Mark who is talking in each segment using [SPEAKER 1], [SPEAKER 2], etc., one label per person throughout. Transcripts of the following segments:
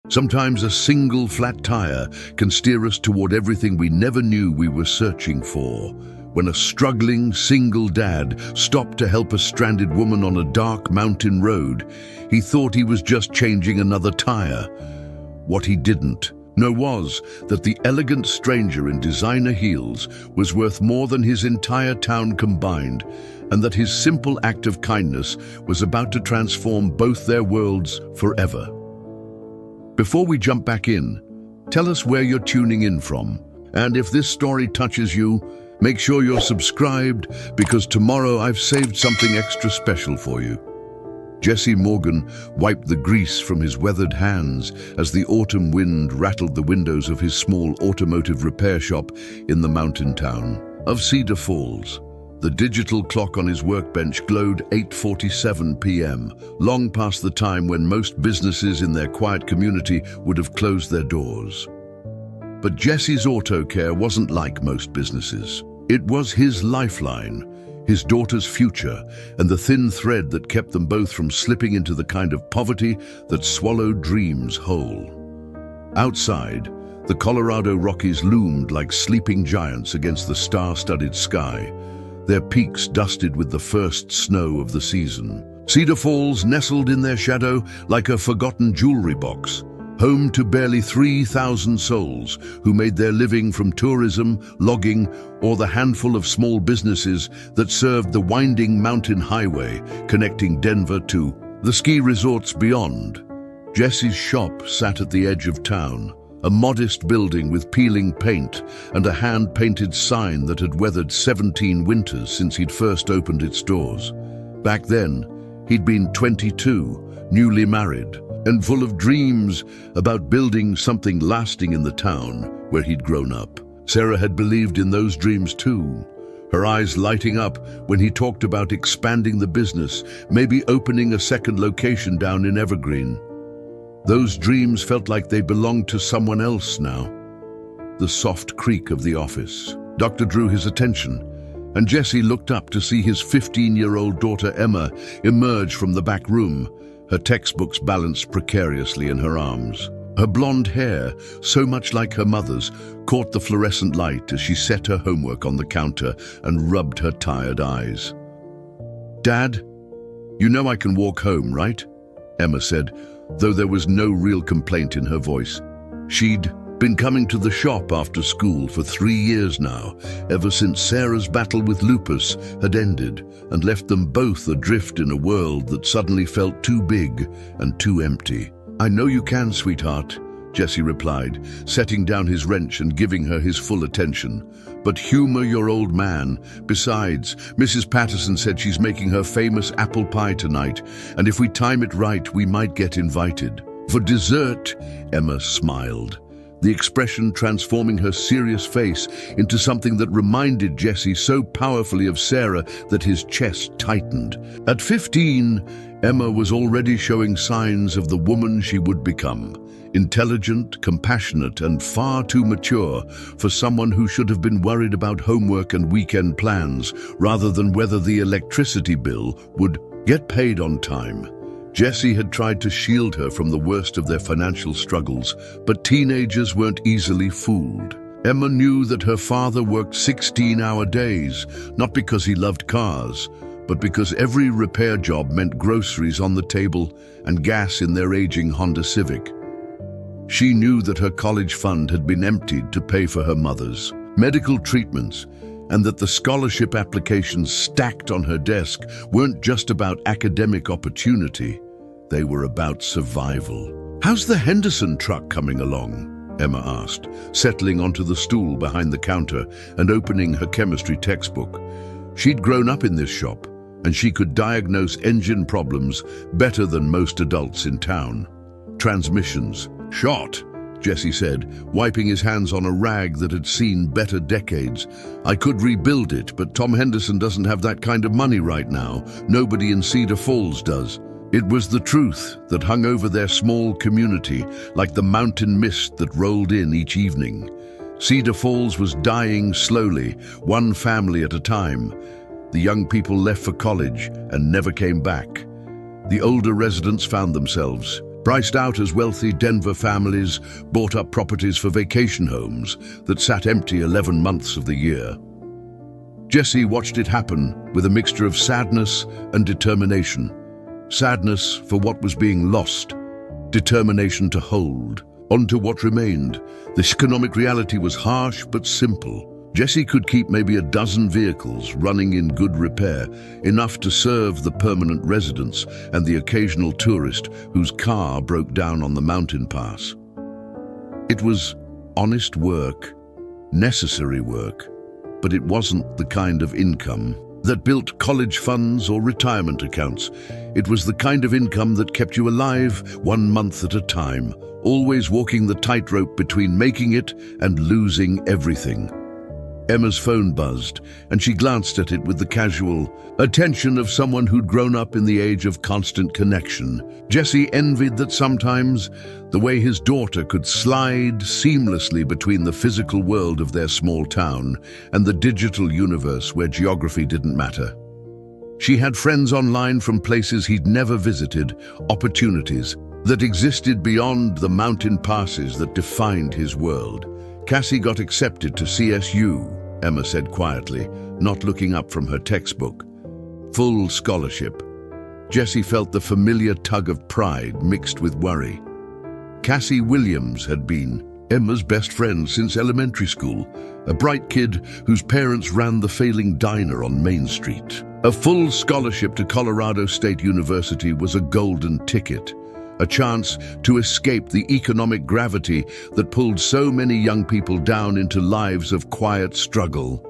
[SPEAKER 1] Sometimes a single flat tire can steer us toward everything we never knew we were searching for. When a struggling single dad stopped to help a stranded woman on a dark mountain road, he thought he was just changing another tire. What he didn't know was that the elegant stranger in designer heels was worth more than his entire town combined, and that his simple act of kindness was about to transform both their worlds forever. Before we jump back in, tell us where you're tuning in from. And if this story touches you, make sure you're subscribed, because tomorrow I've saved something extra special for you. Jesse Morgan wiped the grease from his weathered hands as the autumn wind rattled the windows of his small automotive repair shop in the mountain town of Cedar Falls. The digital clock on his workbench glowed 8:47 p.m., long past the time when most businesses in their quiet community would have closed their doors. But Jesse's auto care wasn't like most businesses. It was his lifeline, his daughter's future, and the thin thread that kept them both from slipping into the kind of poverty that swallowed dreams whole. Outside, the Colorado Rockies loomed like sleeping giants against the star-studded sky, their peaks dusted with the first snow of the season. Cedar Falls nestled in their shadow like a forgotten jewelry box, home to barely 3,000 souls who made their living from tourism, logging, or the handful of small businesses that served the winding mountain highway connecting Denver to the ski resorts beyond. Jesse's shop sat at the edge of town, a modest building with peeling paint and a hand-painted sign that had weathered 17 winters since he'd first opened its doors. Back then, he'd been 22, newly married, and full of dreams about building something lasting in the town where he'd grown up. Sarah had believed in those dreams too, her eyes lighting up when he talked about expanding the business, maybe opening a second location down in Evergreen. Those dreams felt like they belonged to someone else now. The soft creak of the office. Doctor drew his attention, and Jesse looked up to see his 15-year-old daughter Emma emerge from the back room, her textbooks balanced precariously in her arms. Her blonde hair, so much like her mother's, caught the fluorescent light as she set her homework on the counter and rubbed her tired eyes. "Dad, you know I can walk home, right?" Emma said, though there was no real complaint in her voice. She'd been coming to the shop after school for 3 years now, ever since Sarah's battle with lupus had ended and left them both adrift in a world that suddenly felt too big and too empty. "I know you can, sweetheart," Jesse replied, setting down his wrench and giving her his full attention. "But humor your old man. Besides, Mrs. Patterson said she's making her famous apple pie tonight, and if we time it right, we might get invited." "For dessert," Emma smiled, the expression transforming her serious face into something that reminded Jesse so powerfully of Sarah that his chest tightened. At 15, Emma was already showing signs of the woman she would become. Intelligent, compassionate, and far too mature for someone who should have been worried about homework and weekend plans rather than whether the electricity bill would get paid on time. Jesse had tried to shield her from the worst of their financial struggles, but teenagers weren't easily fooled. Emma knew that her father worked 16-hour days, not because he loved cars, but because every repair job meant groceries on the table and gas in their aging Honda Civic. She knew that her college fund had been emptied to pay for her mother's medical treatments, and that the scholarship applications stacked on her desk weren't just about academic opportunity, they were about survival. "How's the Henderson truck coming along?" Emma asked, settling onto the stool behind the counter and opening her chemistry textbook. She'd grown up in this shop, and she could diagnose engine problems better than most adults in town. "Transmissions. Shot," Jesse said, wiping his hands on a rag that had seen better decades. "I could rebuild it, but Tom Henderson doesn't have that kind of money right now. Nobody in Cedar Falls does." It was the truth that hung over their small community like the mountain mist that rolled in each evening. Cedar Falls was dying slowly, one family at a time. The young people left for college and never came back. The older residents found themselves Priced out as wealthy Denver families bought up properties for vacation homes that sat empty 11 months of the year. Jesse watched it happen with a mixture of sadness and determination. Sadness for what was being lost, determination to hold onto what remained. This economic reality was harsh but simple. Jesse could keep maybe a dozen vehicles running in good repair, enough to serve the permanent residents and the occasional tourist whose car broke down on the mountain pass. It was honest work, necessary work, but it wasn't the kind of income that built college funds or retirement accounts. It was the kind of income that kept you alive 1 month at a time, always walking the tightrope between making it and losing everything. Emma's phone buzzed, and she glanced at it with the casual attention of someone who'd grown up in the age of constant connection. Jesse envied that sometimes the way his daughter could slide seamlessly between the physical world of their small town and the digital universe where geography didn't matter. She had friends online from places he'd never visited, opportunities that existed beyond the mountain passes that defined his world. Cassie got accepted to CSU, Emma said quietly, not looking up from her textbook. Full scholarship. Jesse felt the familiar tug of pride mixed with worry. Cassie Williams had been Emma's best friend since elementary school, a bright kid whose parents ran the failing diner on Main Street. A full scholarship to Colorado State University was a golden ticket, a chance to escape the economic gravity that pulled so many young people down into lives of quiet struggle.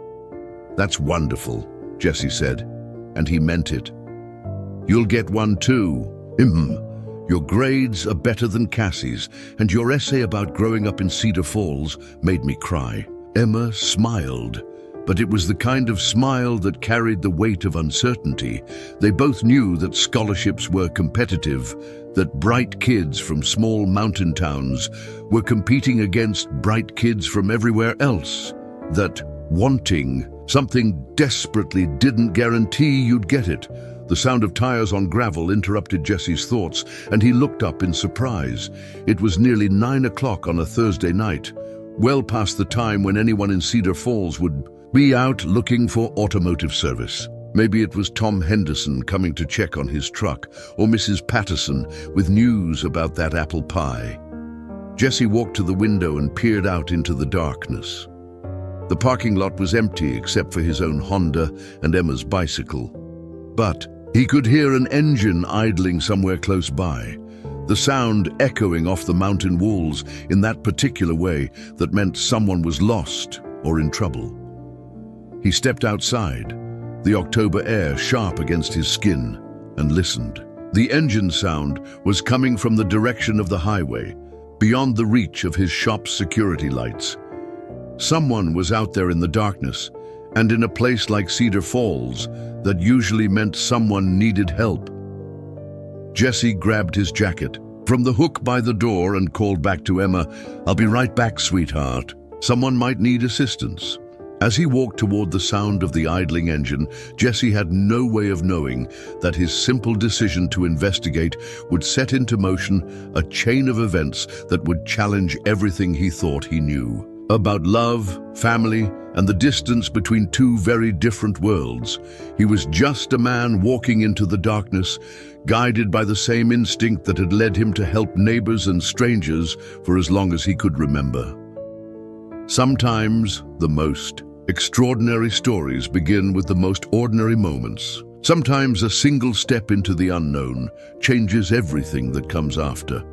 [SPEAKER 1] "That's wonderful," Jesse said, and he meant it. "You'll get one too. Your grades are better than Cassie's, and your essay about growing up in Cedar Falls made me cry." Emma smiled, but it was the kind of smile that carried the weight of uncertainty. They both knew that scholarships were competitive, that bright kids from small mountain towns were competing against bright kids from everywhere else, that wanting something desperately didn't guarantee you'd get it. The sound of tires on gravel interrupted Jesse's thoughts, and he looked up in surprise. It was nearly 9 o'clock on a Thursday night, well past the time when anyone in Cedar Falls would be out looking for automotive service. Maybe it was Tom Henderson coming to check on his truck, or Mrs. Patterson with news about that apple pie. Jesse walked to the window and peered out into the darkness. The parking lot was empty except for his own Honda and Emma's bicycle. But he could hear an engine idling somewhere close by, the sound echoing off the mountain walls in that particular way that meant someone was lost or in trouble. He stepped outside, the October air sharp against his skin, and listened. The engine sound was coming from the direction of the highway, beyond the reach of his shop's security lights. Someone was out there in the darkness, and in a place like Cedar Falls, that usually meant someone needed help. Jesse grabbed his jacket from the hook by the door and called back to Emma, "I'll be right back, sweetheart. Someone might need assistance." As he walked toward the sound of the idling engine, Jesse had no way of knowing that his simple decision to investigate would set into motion a chain of events that would challenge everything he thought he knew about love, family, and the distance between two very different worlds. He was just a man walking into the darkness, guided by the same instinct that had led him to help neighbors and strangers for as long as he could remember. Sometimes the most extraordinary stories begin with the most ordinary moments. Sometimes a single step into the unknown changes everything that comes after.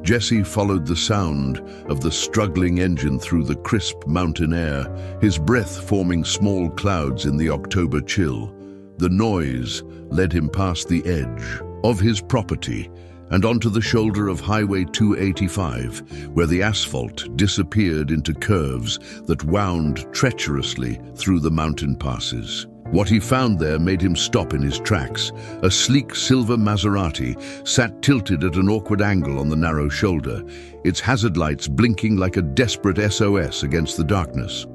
[SPEAKER 1] Jesse followed the sound of the struggling engine through the crisp mountain air, his breath forming small clouds in the October chill. The noise led him past the edge of his property and onto the shoulder of Highway 285, where the asphalt disappeared into curves that wound treacherously through the mountain passes. What he found there made him stop in his tracks. A sleek silver Maserati sat tilted at an awkward angle on the narrow shoulder, its hazard lights blinking like a desperate SOS against the darkness.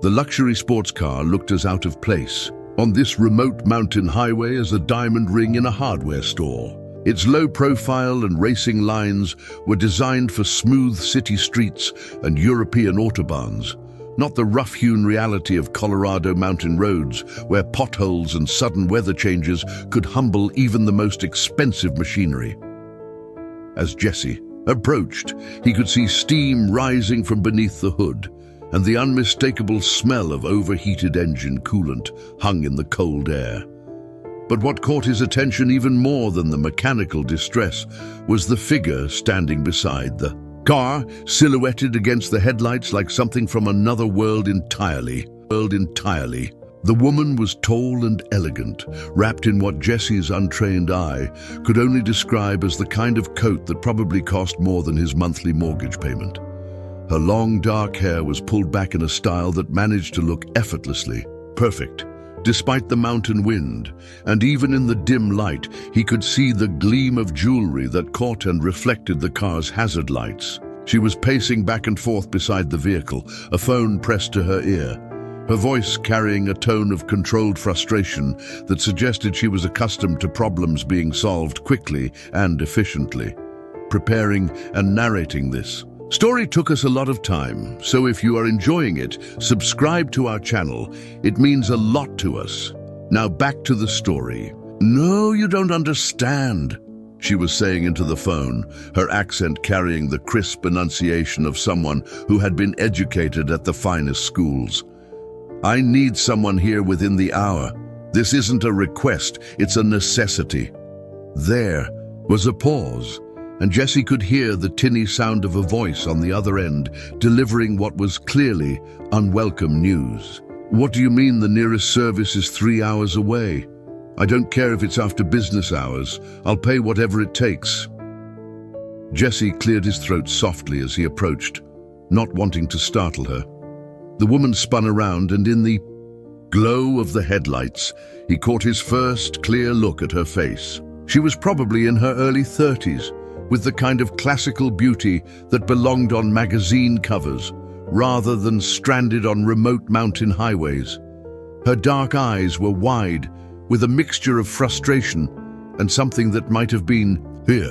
[SPEAKER 1] The luxury sports car looked as out of place on this remote mountain highway as a diamond ring in a hardware store. Its low profile and racing lines were designed for smooth city streets and European autobahns, not the rough-hewn reality of Colorado mountain roads, where potholes and sudden weather changes could humble even the most expensive machinery. As Jesse approached, he could see steam rising from beneath the hood, and the unmistakable smell of overheated engine coolant hung in the cold air. But what caught his attention even more than the mechanical distress was the figure standing beside the car, silhouetted against the headlights like something from another world entirely. The woman was tall and elegant, wrapped in what Jesse's untrained eye could only describe as the kind of coat that probably cost more than his monthly mortgage payment. Her long dark hair was pulled back in a style that managed to look effortlessly perfect, despite the mountain wind, and even in the dim light, he could see the gleam of jewelry that caught and reflected the car's hazard lights. She was pacing back and forth beside the vehicle, a phone pressed to her ear, her voice carrying a tone of controlled frustration that suggested she was accustomed to problems being solved quickly and efficiently. Preparing and narrating this story took us a lot of time, so if you are enjoying it, subscribe to our channel. It means a lot to us. Now back to the story. "No, you don't understand," she was saying into the phone, her accent carrying the crisp enunciation of someone who had been educated at the finest schools. "I need someone here within the hour. This isn't a request, it's a necessity." There was a pause, and Jesse could hear the tinny sound of a voice on the other end, delivering what was clearly unwelcome news. "What do you mean the nearest service is 3 hours away? I don't care if it's after business hours. I'll pay whatever it takes." Jesse cleared his throat softly as he approached, not wanting to startle her. The woman spun around, and in the glow of the headlights, he caught his first clear look at her face. She was probably in her early 30s, with the kind of classical beauty that belonged on magazine covers, rather than stranded on remote mountain highways. Her dark eyes were wide, with a mixture of frustration and something that might have been fear,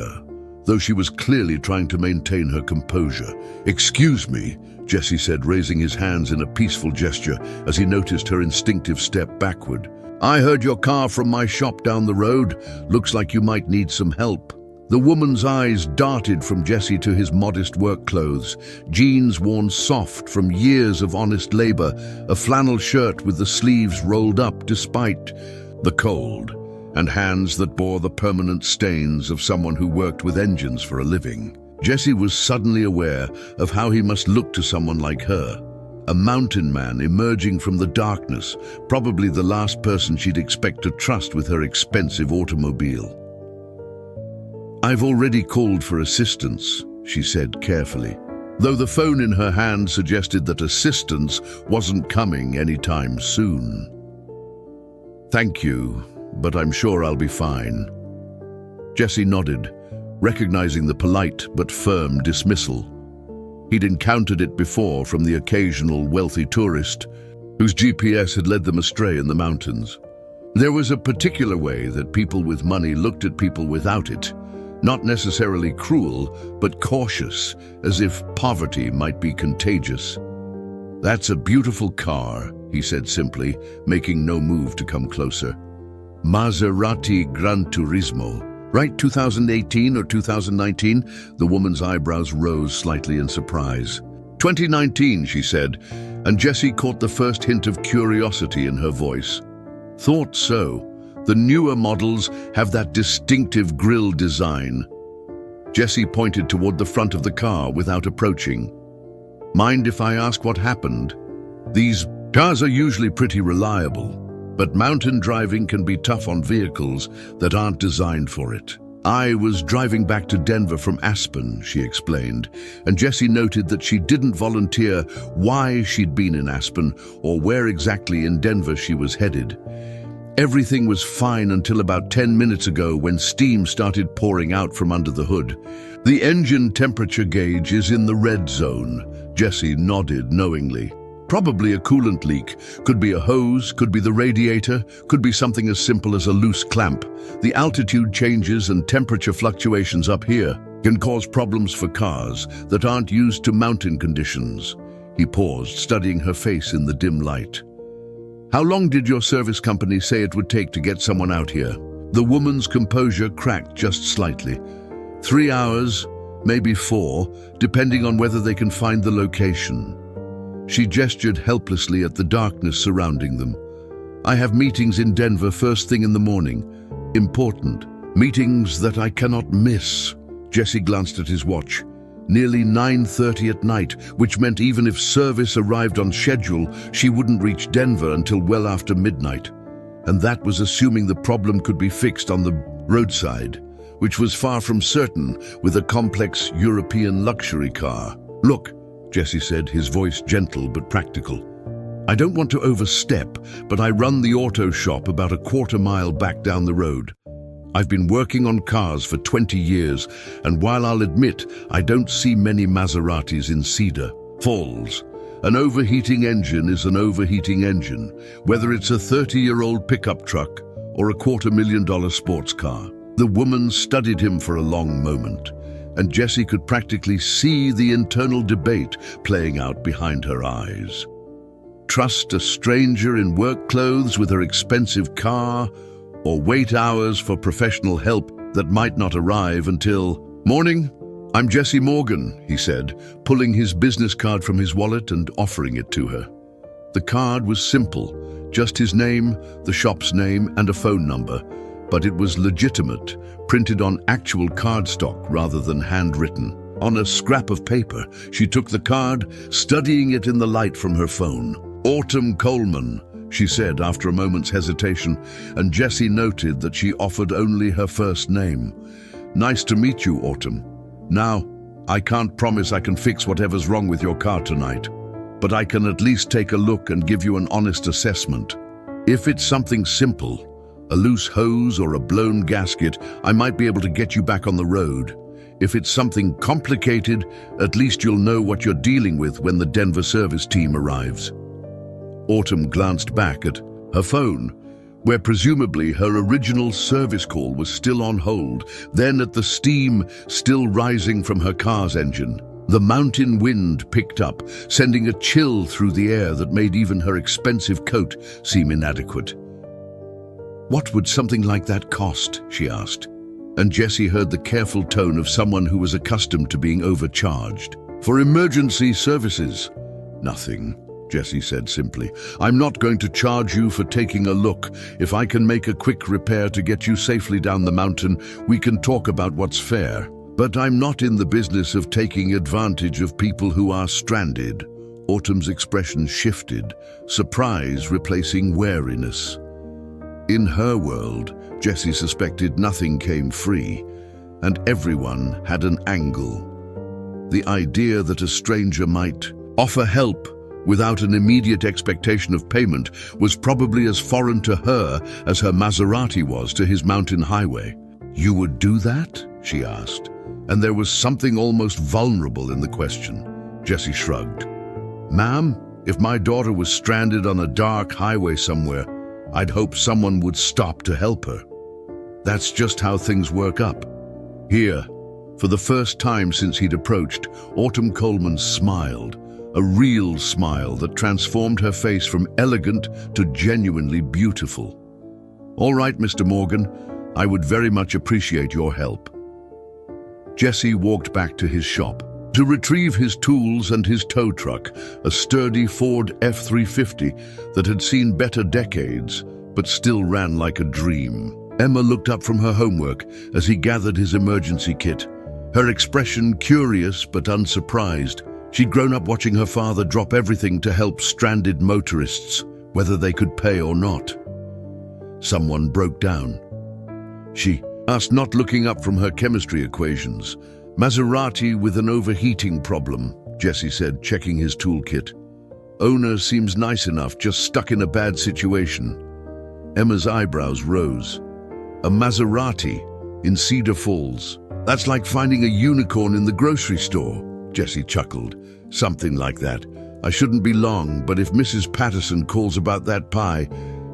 [SPEAKER 1] though she was clearly trying to maintain her composure. "Excuse me," Jesse said, raising his hands in a peaceful gesture as he noticed her instinctive step backward. "I heard your car from my shop down the road. Looks like you might need some help." The woman's eyes darted from Jesse to his modest work clothes, jeans worn soft from years of honest labor, a flannel shirt with the sleeves rolled up despite the cold, and hands that bore the permanent stains of someone who worked with engines for a living. Jesse was suddenly aware of how he must look to someone like her, a mountain man emerging from the darkness, probably the last person she'd expect to trust with her expensive automobile. "I've already called for assistance," she said carefully, though the phone in her hand suggested that assistance wasn't coming anytime soon. "Thank you, but I'm sure I'll be fine." Jesse nodded, recognizing the polite but firm dismissal. He'd encountered it before from the occasional wealthy tourist whose GPS had led them astray in the mountains. There was a particular way that people with money looked at people without it, not necessarily cruel, but cautious, as if poverty might be contagious. "That's a beautiful car," he said simply, making no move to come closer. "Maserati Gran Turismo. Right, 2018 or 2019? The woman's eyebrows rose slightly in surprise. 2019, she said, and Jesse caught the first hint of curiosity in her voice. Thought so. The newer models have that distinctive grille design. Jesse pointed toward the front of the car without approaching. "Mind if I ask what happened? These cars are usually pretty reliable, but mountain driving can be tough on vehicles that aren't designed for it. I was driving back to Denver from Aspen," she explained, and Jesse noted that she didn't volunteer why she'd been in Aspen or where exactly in Denver she was headed. Everything was fine until about 10 minutes ago when steam started pouring out from under the hood. "The engine temperature gauge is in the red zone," Jesse nodded knowingly. Probably a coolant leak. Could be a hose, could be the radiator, could be something as simple as a loose clamp. The altitude changes and temperature fluctuations up here can cause problems for cars that aren't used to mountain conditions. He paused, studying her face in the dim light. How long did your service company say it would take to get someone out here? The woman's composure cracked just slightly. 3 hours, maybe 4, depending on whether they can find the location. She gestured helplessly at the darkness surrounding them. I have meetings in Denver first thing in the morning. Important. Meetings that I cannot miss. Jesse glanced at his watch. Nearly 9:30 at night, which meant even if service arrived on schedule, she wouldn't reach Denver until well after midnight. And that was assuming the problem could be fixed on the roadside, which was far from certain with a complex European luxury car. Look, Jesse said, his voice gentle but practical. I don't want to overstep, but I run the auto shop about a quarter mile back down the road. I've been working on cars for 20 years, and while I'll admit I don't see many Maseratis in Cedar Falls, an overheating engine is an overheating engine, whether it's a 30-year-old pickup truck or a $250,000 sports car. The woman studied him for a long moment, and Jesse could practically see the internal debate playing out behind her eyes. Trust a stranger in work clothes with her expensive car, or wait hours for professional help that might not arrive until... Morning, I'm Jesse Morgan, he said, pulling his business card from his wallet and offering it to her. The card was simple, just his name, the shop's name, and a phone number, but it was legitimate, printed on actual cardstock rather than handwritten. On a scrap of paper, she took the card, studying it in the light from her phone. Autumn Coleman, she said after a moment's hesitation, and Jesse noted that she offered only her first name. Nice to meet you, Autumn. Now, I can't promise I can fix whatever's wrong with your car tonight, but I can at least take a look and give you an honest assessment. If it's something simple, a loose hose or a blown gasket, I might be able to get you back on the road. If it's something complicated, at least you'll know what you're dealing with when the Denver service team arrives. Autumn glanced back at her phone, where presumably her original service call was still on hold, then at the steam still rising from her car's engine. The mountain wind picked up, sending a chill through the air that made even her expensive coat seem inadequate. What would something like that cost, she asked, and Jesse heard the careful tone of someone who was accustomed to being overcharged. For emergency services, nothing. Jesse said simply. I'm not going to charge you for taking a look. If I can make a quick repair to get you safely down the mountain, we can talk about what's fair. But I'm not in the business of taking advantage of people who are stranded. Autumn's expression shifted, surprise replacing wariness. In her world, Jesse suspected nothing came free, and everyone had an angle. The idea that a stranger might offer help without an immediate expectation of payment was probably as foreign to her as her Maserati was to his mountain highway. You would do that? She asked, and there was something almost vulnerable in the question. Jesse shrugged. Ma'am, if my daughter was stranded on a dark highway somewhere, I'd hope someone would stop to help her. That's just how things work up. Here, for the first time since he'd approached, Autumn Coleman smiled. A real smile that transformed her face from elegant to genuinely beautiful. All right, Mr. Morgan, I would very much appreciate your help. Jesse walked back to his shop to retrieve his tools and his tow truck, a sturdy Ford F-350 that had seen better decades, but still ran like a dream. Emma looked up from her homework as he gathered his emergency kit, her expression curious but unsurprised. She'd grown up watching her father drop everything to help stranded motorists, whether they could pay or not. Someone broke down. She asked, not looking up from her chemistry equations. Maserati with an overheating problem, Jesse said, checking his toolkit. Owner seems nice enough, just stuck in a bad situation. Emma's eyebrows rose. A Maserati in Cedar Falls. That's like finding a unicorn in the grocery store. Jesse chuckled. Something like that. I shouldn't be long, but if Mrs. Patterson calls about that pie,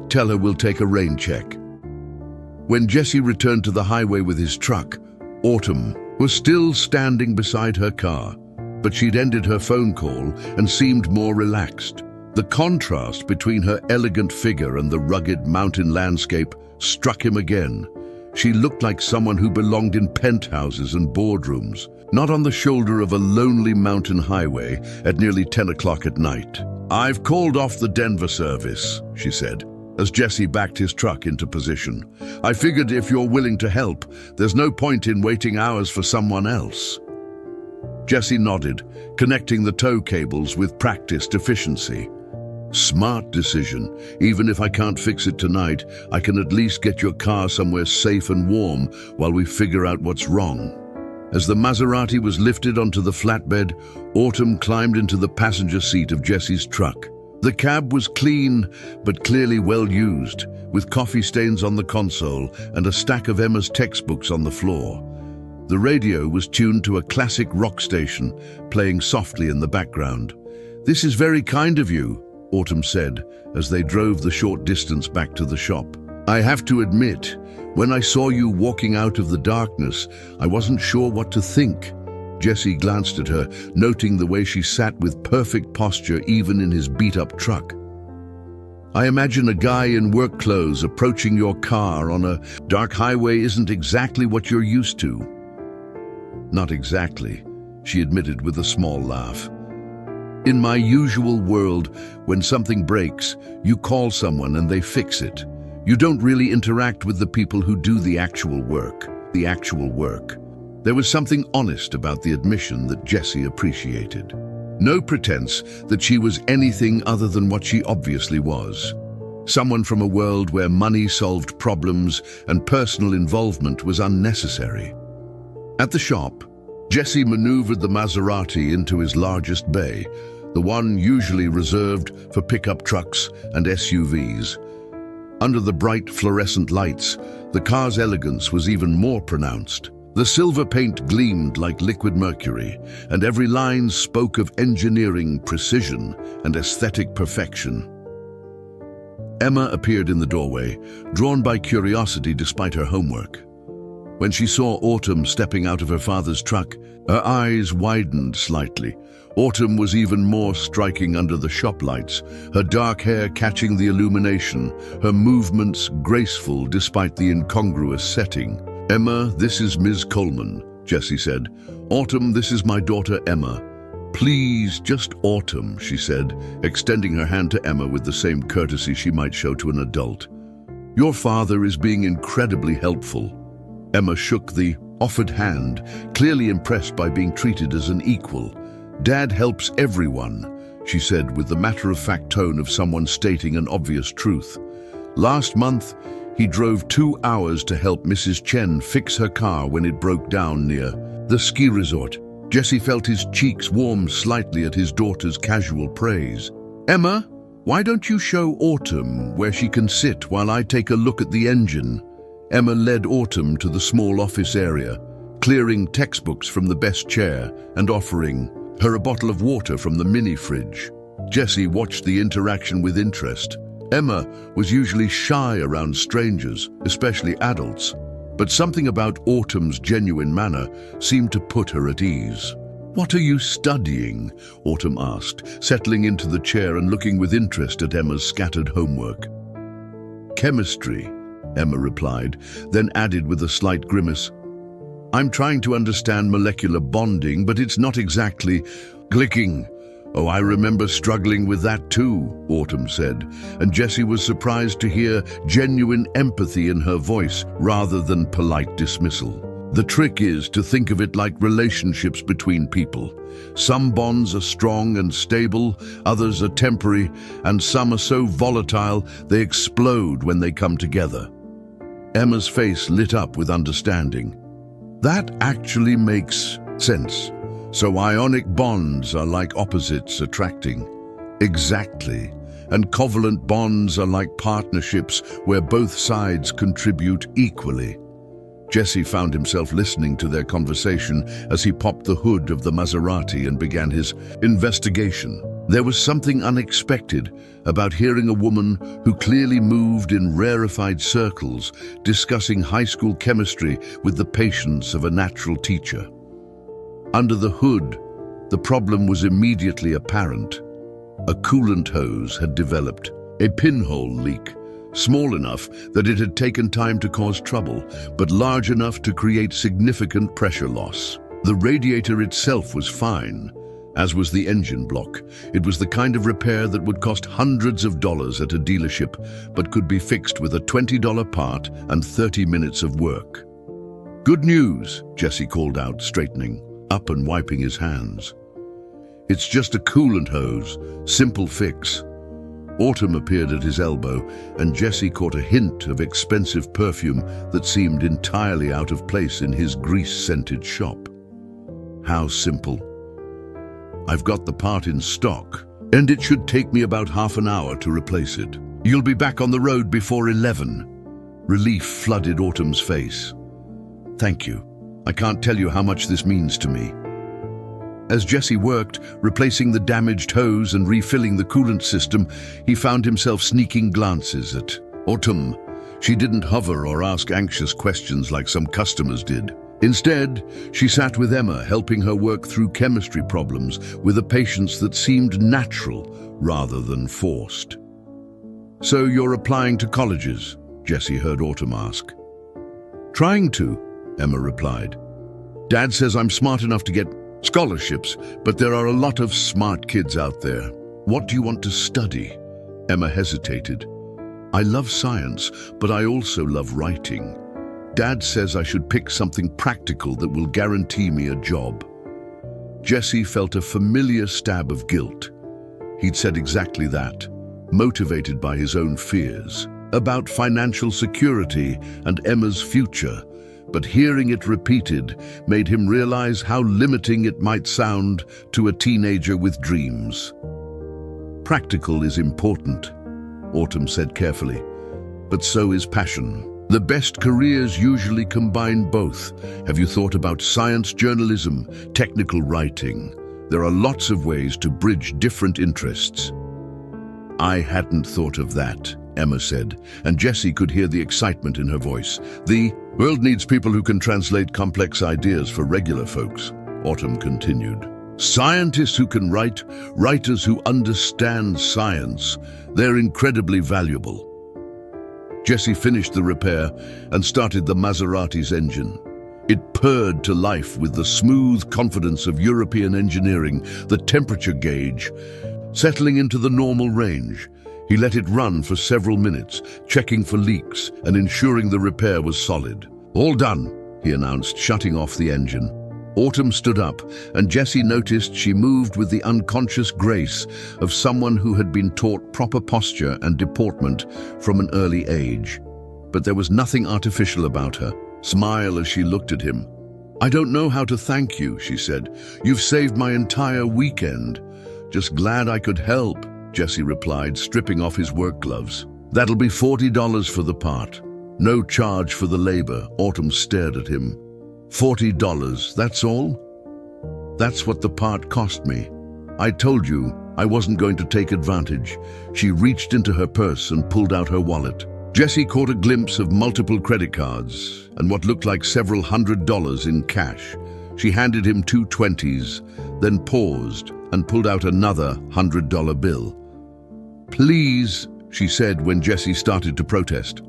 [SPEAKER 1] tell her we'll take a rain check." When Jesse returned to the highway with his truck, Autumn was still standing beside her car, but she'd ended her phone call and seemed more relaxed. The contrast between her elegant figure and the rugged mountain landscape struck him again. She looked like someone who belonged in penthouses and boardrooms, not on the shoulder of a lonely mountain highway at nearly 10 o'clock at night. "I've called off the Denver service," she said, as Jesse backed his truck into position. "I figured if you're willing to help, there's no point in waiting hours for someone else." Jesse nodded, connecting the tow cables with practiced efficiency. "Smart decision. Even if I can't fix it tonight, I can at least get your car somewhere safe and warm while we figure out what's wrong." As the Maserati was lifted onto the flatbed, Autumn climbed into the passenger seat of Jesse's truck. The cab was clean, but clearly well used, with coffee stains on the console and a stack of Emma's textbooks on the floor. The radio was tuned to a classic rock station, playing softly in the background. "This is very kind of you," Autumn said, as they drove the short distance back to the shop. "I have to admit, when I saw you walking out of the darkness, I wasn't sure what to think." Jesse glanced at her, noting the way she sat with perfect posture even in his beat-up truck. "I imagine a guy in work clothes approaching your car on a dark highway isn't exactly what you're used to." "Not exactly," she admitted with a small laugh. "In my usual world, when something breaks, you call someone and they fix it. You don't really interact with the people who do the actual work. There was something honest about the admission that Jesse appreciated. No pretense that she was anything other than what she obviously was. Someone from a world where money solved problems and personal involvement was unnecessary. At the shop, Jesse maneuvered the Maserati into his largest bay, the one usually reserved for pickup trucks and SUVs. Under the bright fluorescent lights, the car's elegance was even more pronounced. The silver paint gleamed like liquid mercury, and every line spoke of engineering precision and aesthetic perfection. Emma appeared in the doorway, drawn by curiosity despite her homework. When she saw Autumn stepping out of her father's truck, her eyes widened slightly. Autumn was even more striking under the shop lights, her dark hair catching the illumination, her movements graceful despite the incongruous setting. "Emma, this is Ms. Coleman," Jesse said. "Autumn, this is my daughter Emma." "Please, just Autumn," she said, extending her hand to Emma with the same courtesy she might show to an adult. "Your father is being incredibly helpful." Emma shook the offered hand, clearly impressed by being treated as an equal. "Dad helps everyone," she said with the matter-of-fact tone of someone stating an obvious truth. "Last month, he drove 2 hours to help Mrs. Chen fix her car when it broke down near the ski resort." Jesse felt his cheeks warm slightly at his daughter's casual praise. "Emma, why don't you show Autumn where she can sit while I take a look at the engine?" Emma led Autumn to the small office area, clearing textbooks from the best chair and offering her a bottle of water from the mini fridge. Jesse watched the interaction with interest. Emma was usually shy around strangers, especially adults, but something about Autumn's genuine manner seemed to put her at ease. "What are you studying?" Autumn asked, settling into the chair and looking with interest at Emma's scattered homework. "Chemistry," Emma replied, then added with a slight grimace, "I'm trying to understand molecular bonding, but it's not exactly clicking." "Oh, I remember struggling with that too," Autumn said, and Jesse was surprised to hear genuine empathy in her voice rather than polite dismissal. "The trick is to think of it like relationships between people. Some bonds are strong and stable, others are temporary, and some are so volatile they explode when they come together." Emma's face lit up with understanding. "That actually makes sense. So ionic bonds are like opposites attracting." "Exactly. And covalent bonds are like partnerships where both sides contribute equally." Jesse found himself listening to their conversation as he popped the hood of the Maserati and began his investigation. There was something unexpected about hearing a woman who clearly moved in rarefied circles discussing high school chemistry with the patience of a natural teacher. Under the hood, the problem was immediately apparent. A coolant hose had developed, a pinhole leak, small enough that it had taken time to cause trouble, but large enough to create significant pressure loss. The radiator itself was fine, as was the engine block. It was the kind of repair that would cost hundreds of dollars at a dealership, but could be fixed with a $20 part and 30 minutes of work. "Good news," Jesse called out, straightening up and wiping his hands. "It's just a coolant hose, simple fix." Autumn appeared at his elbow, and Jesse caught a hint of expensive perfume that seemed entirely out of place in his grease-scented shop. "How simple. I've got the part in stock, and it should take me about half an hour to replace it. You'll be back on the road before 11. Relief flooded Autumn's face. "Thank you. I can't tell you how much this means to me." As Jesse worked, replacing the damaged hose and refilling the coolant system, he found himself sneaking glances at Autumn. She didn't hover or ask anxious questions like some customers did. Instead, she sat with Emma, helping her work through chemistry problems with a patience that seemed natural rather than forced. "So you're applying to colleges?" Jesse heard Autumn ask. "Trying to," Emma replied. "Dad says I'm smart enough to get scholarships, but there are a lot of smart kids out there." "What do you want to study?" Emma hesitated. "I love science, but I also love writing. Dad says I should pick something practical that will guarantee me a job." Jesse felt a familiar stab of guilt. He'd said exactly that, motivated by his own fears about financial security and Emma's future, but hearing it repeated made him realize how limiting it might sound to a teenager with dreams. "Practical is important," Autumn said carefully, "but so is passion. The best careers usually combine both. Have you thought about science journalism, technical writing? There are lots of ways to bridge different interests." "I hadn't thought of that," Emma said, and Jesse could hear the excitement in her voice. "The world needs people who can translate complex ideas for regular folks," Autumn continued. "Scientists who can write, writers who understand science. They're incredibly valuable." Jesse finished the repair and started the Maserati's engine. It purred to life with the smooth confidence of European engineering, the temperature gauge settling into the normal range. He let it run for several minutes, checking for leaks and ensuring the repair was solid. "All done," he announced, shutting off the engine. Autumn stood up, and Jesse noticed she moved with the unconscious grace of someone who had been taught proper posture and deportment from an early age. But there was nothing artificial about her. Smile as she looked at him. "I don't know how to thank you," she said. "You've saved my entire weekend." "Just glad I could help," Jesse replied, stripping off his work gloves. "That'll be $40 for the part. No charge for the labor." Autumn stared at him. $40, that's all? "That's what the part cost me. I told you I wasn't going to take advantage." She reached into her purse and pulled out her wallet. Jesse caught a glimpse of multiple credit cards and what looked like several $100s in cash. She handed him two 20s, then paused and pulled out another $100 bill. "Please," she said when Jesse started to protest.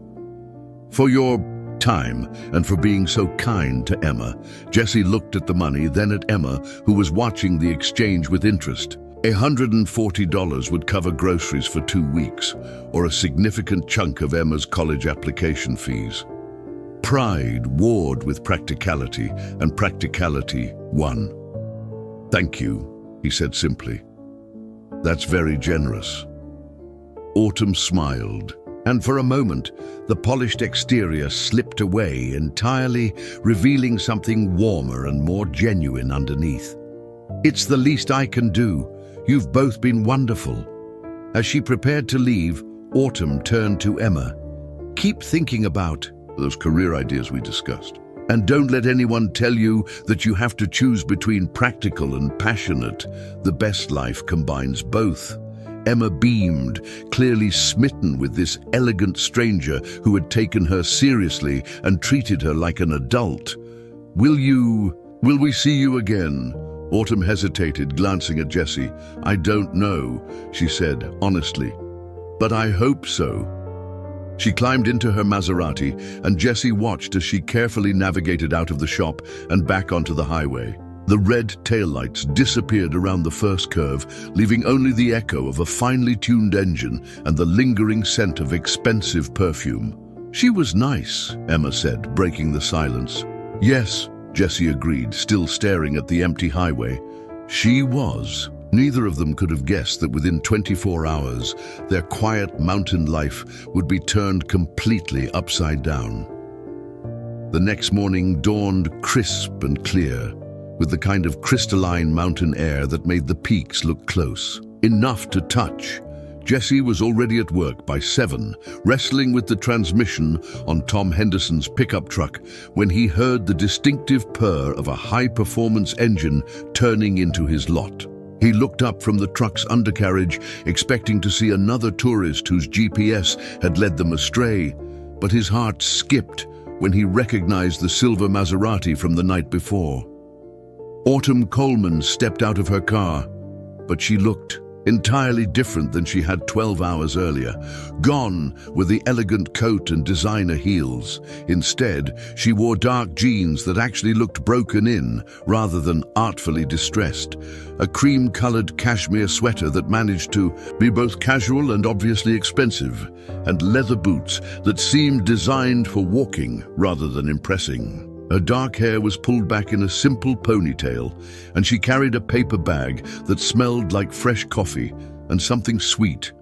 [SPEAKER 1] "For your time and for being so kind to Emma." Jesse looked at the money, then at Emma, who was watching the exchange with interest. $140 would cover groceries for 2 weeks, or a significant chunk of Emma's college application fees. Pride warred with practicality, and practicality won. "Thank you," he said simply. "That's very generous." Autumn smiled, and for a moment, the polished exterior slipped away entirely, revealing something warmer and more genuine underneath. "It's the least I can do. You've both been wonderful." As she prepared to leave, Autumn turned to Emma. "Keep thinking about those career ideas we discussed. And don't let anyone tell you that you have to choose between practical and passionate. The best life combines both. Emma beamed, clearly smitten with this elegant stranger who had taken her seriously and treated her like an adult. Will we see you again? Autumn hesitated, glancing at Jessie. I don't know, she said honestly, but I hope so. She climbed into her Maserati, and Jessie watched as she carefully navigated out of the shop and back onto the highway. The red taillights disappeared around the first curve, leaving only the echo of a finely tuned engine and the lingering scent of expensive perfume. She was nice, Emma said, breaking the silence. Yes, Jessie agreed, still staring at the empty highway. She was. Neither of them could have guessed that within 24 hours, their quiet mountain life would be turned completely upside down. The next morning dawned crisp and clear, with the kind of crystalline mountain air that made the peaks look close, enough to touch. Jessie was already at work by 7, wrestling with the transmission on Tom Henderson's pickup truck when he heard the distinctive purr of a high-performance engine turning into his lot. He looked up from the truck's undercarriage, expecting to see another tourist whose GPS had led them astray, but his heart skipped when he recognized the silver Maserati from the night before. Autumn Coleman stepped out of her car, but she looked entirely different than she had 12 hours earlier. Gone were the elegant coat and designer heels. Instead, she wore dark jeans that actually looked broken in rather than artfully distressed. A cream-colored cashmere sweater that managed to be both casual and obviously expensive, and leather boots that seemed designed for walking rather than impressing. Her dark hair was pulled back in a simple ponytail, and she carried a paper bag that smelled like fresh coffee and something sweet.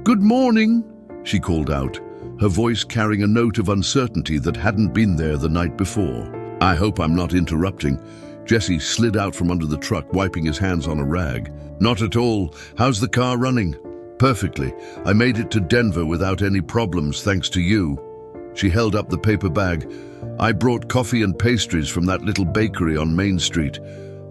[SPEAKER 1] "Good morning," she called out, her voice carrying a note of uncertainty that hadn't been there the night before. "I hope I'm not interrupting." Jessie slid out from under the truck, wiping his hands on a rag. "Not at all. How's the car running?" "Perfectly. I made it to Denver without any problems, thanks to you." She held up the paper bag. "I brought coffee and pastries from that little bakery on Main Street.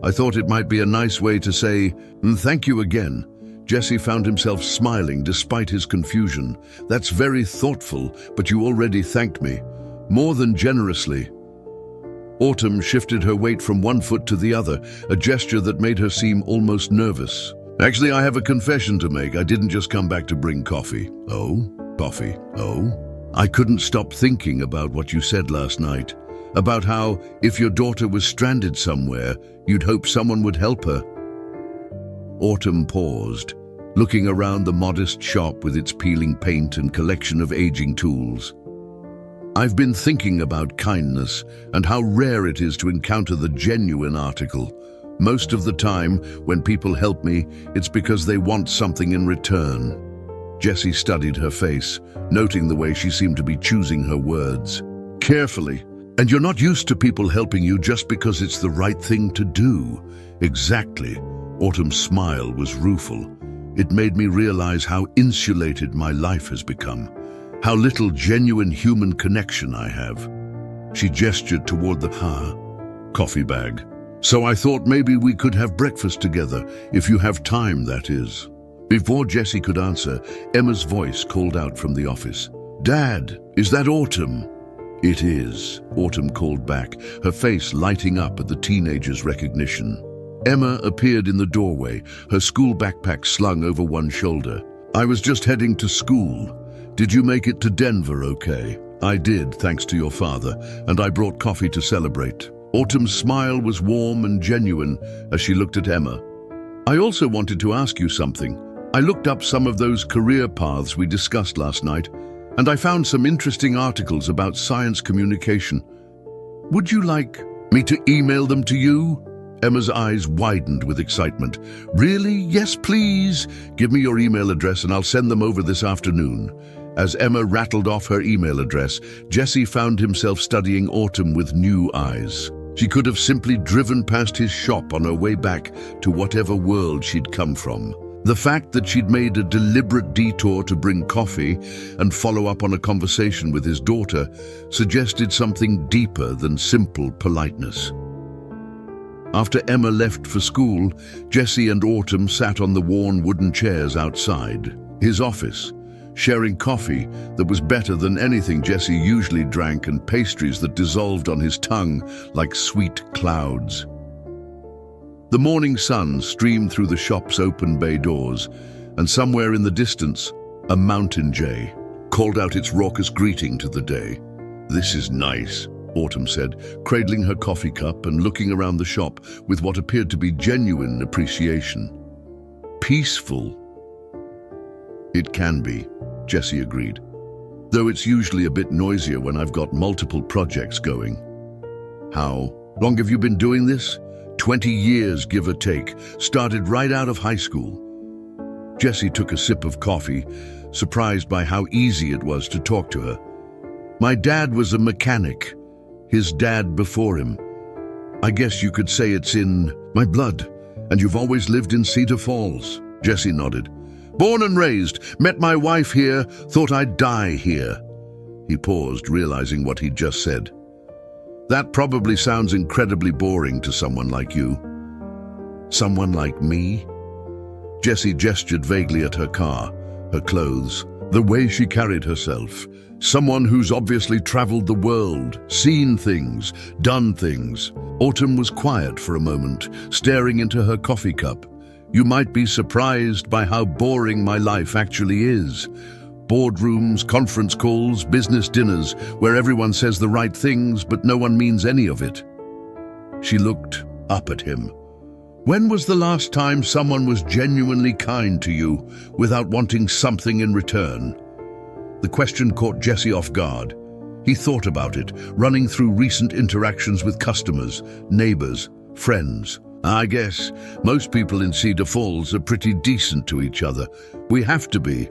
[SPEAKER 1] I thought it might be a nice way to say, thank you again." Jessie found himself smiling despite his confusion. "That's very thoughtful, but you already thanked me. More than generously." Autumn shifted her weight from one foot to the other, a gesture that made her seem almost nervous. "Actually, I have a confession to make. I didn't just come back to bring coffee." "Oh? Coffee? Oh?" "I couldn't stop thinking about what you said last night, about how, if your daughter was stranded somewhere, you'd hope someone would help her." Autumn paused, looking around the modest shop with its peeling paint and collection of aging tools. "I've been thinking about kindness and how rare it is to encounter the genuine article. Most of the time, when people help me, it's because they want something in return." Jessie studied her face, noting the way she seemed to be choosing her words carefully. "And you're not used to people helping you just because it's the right thing to do." "Exactly." Autumn's smile was rueful. "It made me realize how insulated my life has become, how little genuine human connection I have." She gestured toward the coffee bag. "So I thought maybe we could have breakfast together, if you have time, that is." Before Jessie could answer, Emma's voice called out from the office. "Dad, is that Autumn?" "It is," Autumn called back, her face lighting up at the teenager's recognition. Emma appeared in the doorway, her school backpack slung over one shoulder. "I was just heading to school. Did you make it to Denver okay?" "I did, thanks to your father, and I brought coffee to celebrate." Autumn's smile was warm and genuine as she looked at Emma. "I also wanted to ask you something. I looked up some of those career paths we discussed last night, and I found some interesting articles about science communication. Would you like me to email them to you?" Emma's eyes widened with excitement. "Really? Yes, please. Give me your email address and I'll send them over this afternoon." As Emma rattled off her email address, Jessie found himself studying Autumn with new eyes. She could have simply driven past his shop on her way back to whatever world she'd come from. The fact that she'd made a deliberate detour to bring coffee and follow up on a conversation with his daughter suggested something deeper than simple politeness. After Emma left for school, Jesse and Autumn sat on the worn wooden chairs outside his office, sharing coffee that was better than anything Jesse usually drank and pastries that dissolved on his tongue like sweet clouds. The morning sun streamed through the shop's open bay doors, and somewhere in the distance, a mountain jay called out its raucous greeting to the day. "This is nice," Autumn said, cradling her coffee cup and looking around the shop with what appeared to be genuine appreciation. "Peaceful." "It can be," Jesse agreed, "though it's usually a bit noisier when I've got multiple projects going." "How long have you been doing this?" 20 years, give or take. Started right out of high school. Jesse took a sip of coffee, surprised by how easy it was to talk to her. "My dad was a mechanic. His dad before him. I guess you could say it's in my blood. And you've always lived in Cedar Falls?" Jesse nodded. "Born and raised. Met my wife here. Thought I'd die here." He paused, realizing what he'd just said. "That probably sounds incredibly boring to someone like you." "Someone like me?" Jessie gestured vaguely at her car, her clothes, the way she carried herself. "Someone who's obviously traveled the world, seen things, done things." Autumn was quiet for a moment, staring into her coffee cup. "You might be surprised by how boring my life actually is. Boardrooms, conference calls, business dinners, where everyone says the right things, but no one means any of it." She looked up at him. "When was the last time someone was genuinely kind to you without wanting something in return?" The question caught Jesse off guard. He thought about it, running through recent interactions with customers, neighbors, friends. "I guess most people in Cedar Falls are pretty decent to each other. We have to be.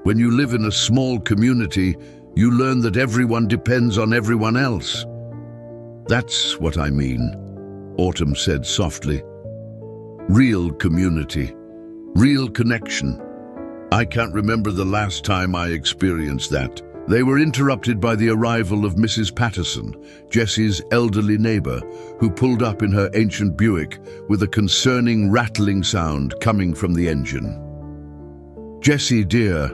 [SPEAKER 1] When you live in a small community, you learn that everyone depends on everyone else." "That's what I mean," Autumn said softly. "Real community, real connection. I can't remember the last time I experienced that." They were interrupted by the arrival of Mrs. Patterson, Jesse's elderly neighbor, who pulled up in her ancient Buick with a concerning rattling sound coming from the engine. "Jessie, dear,"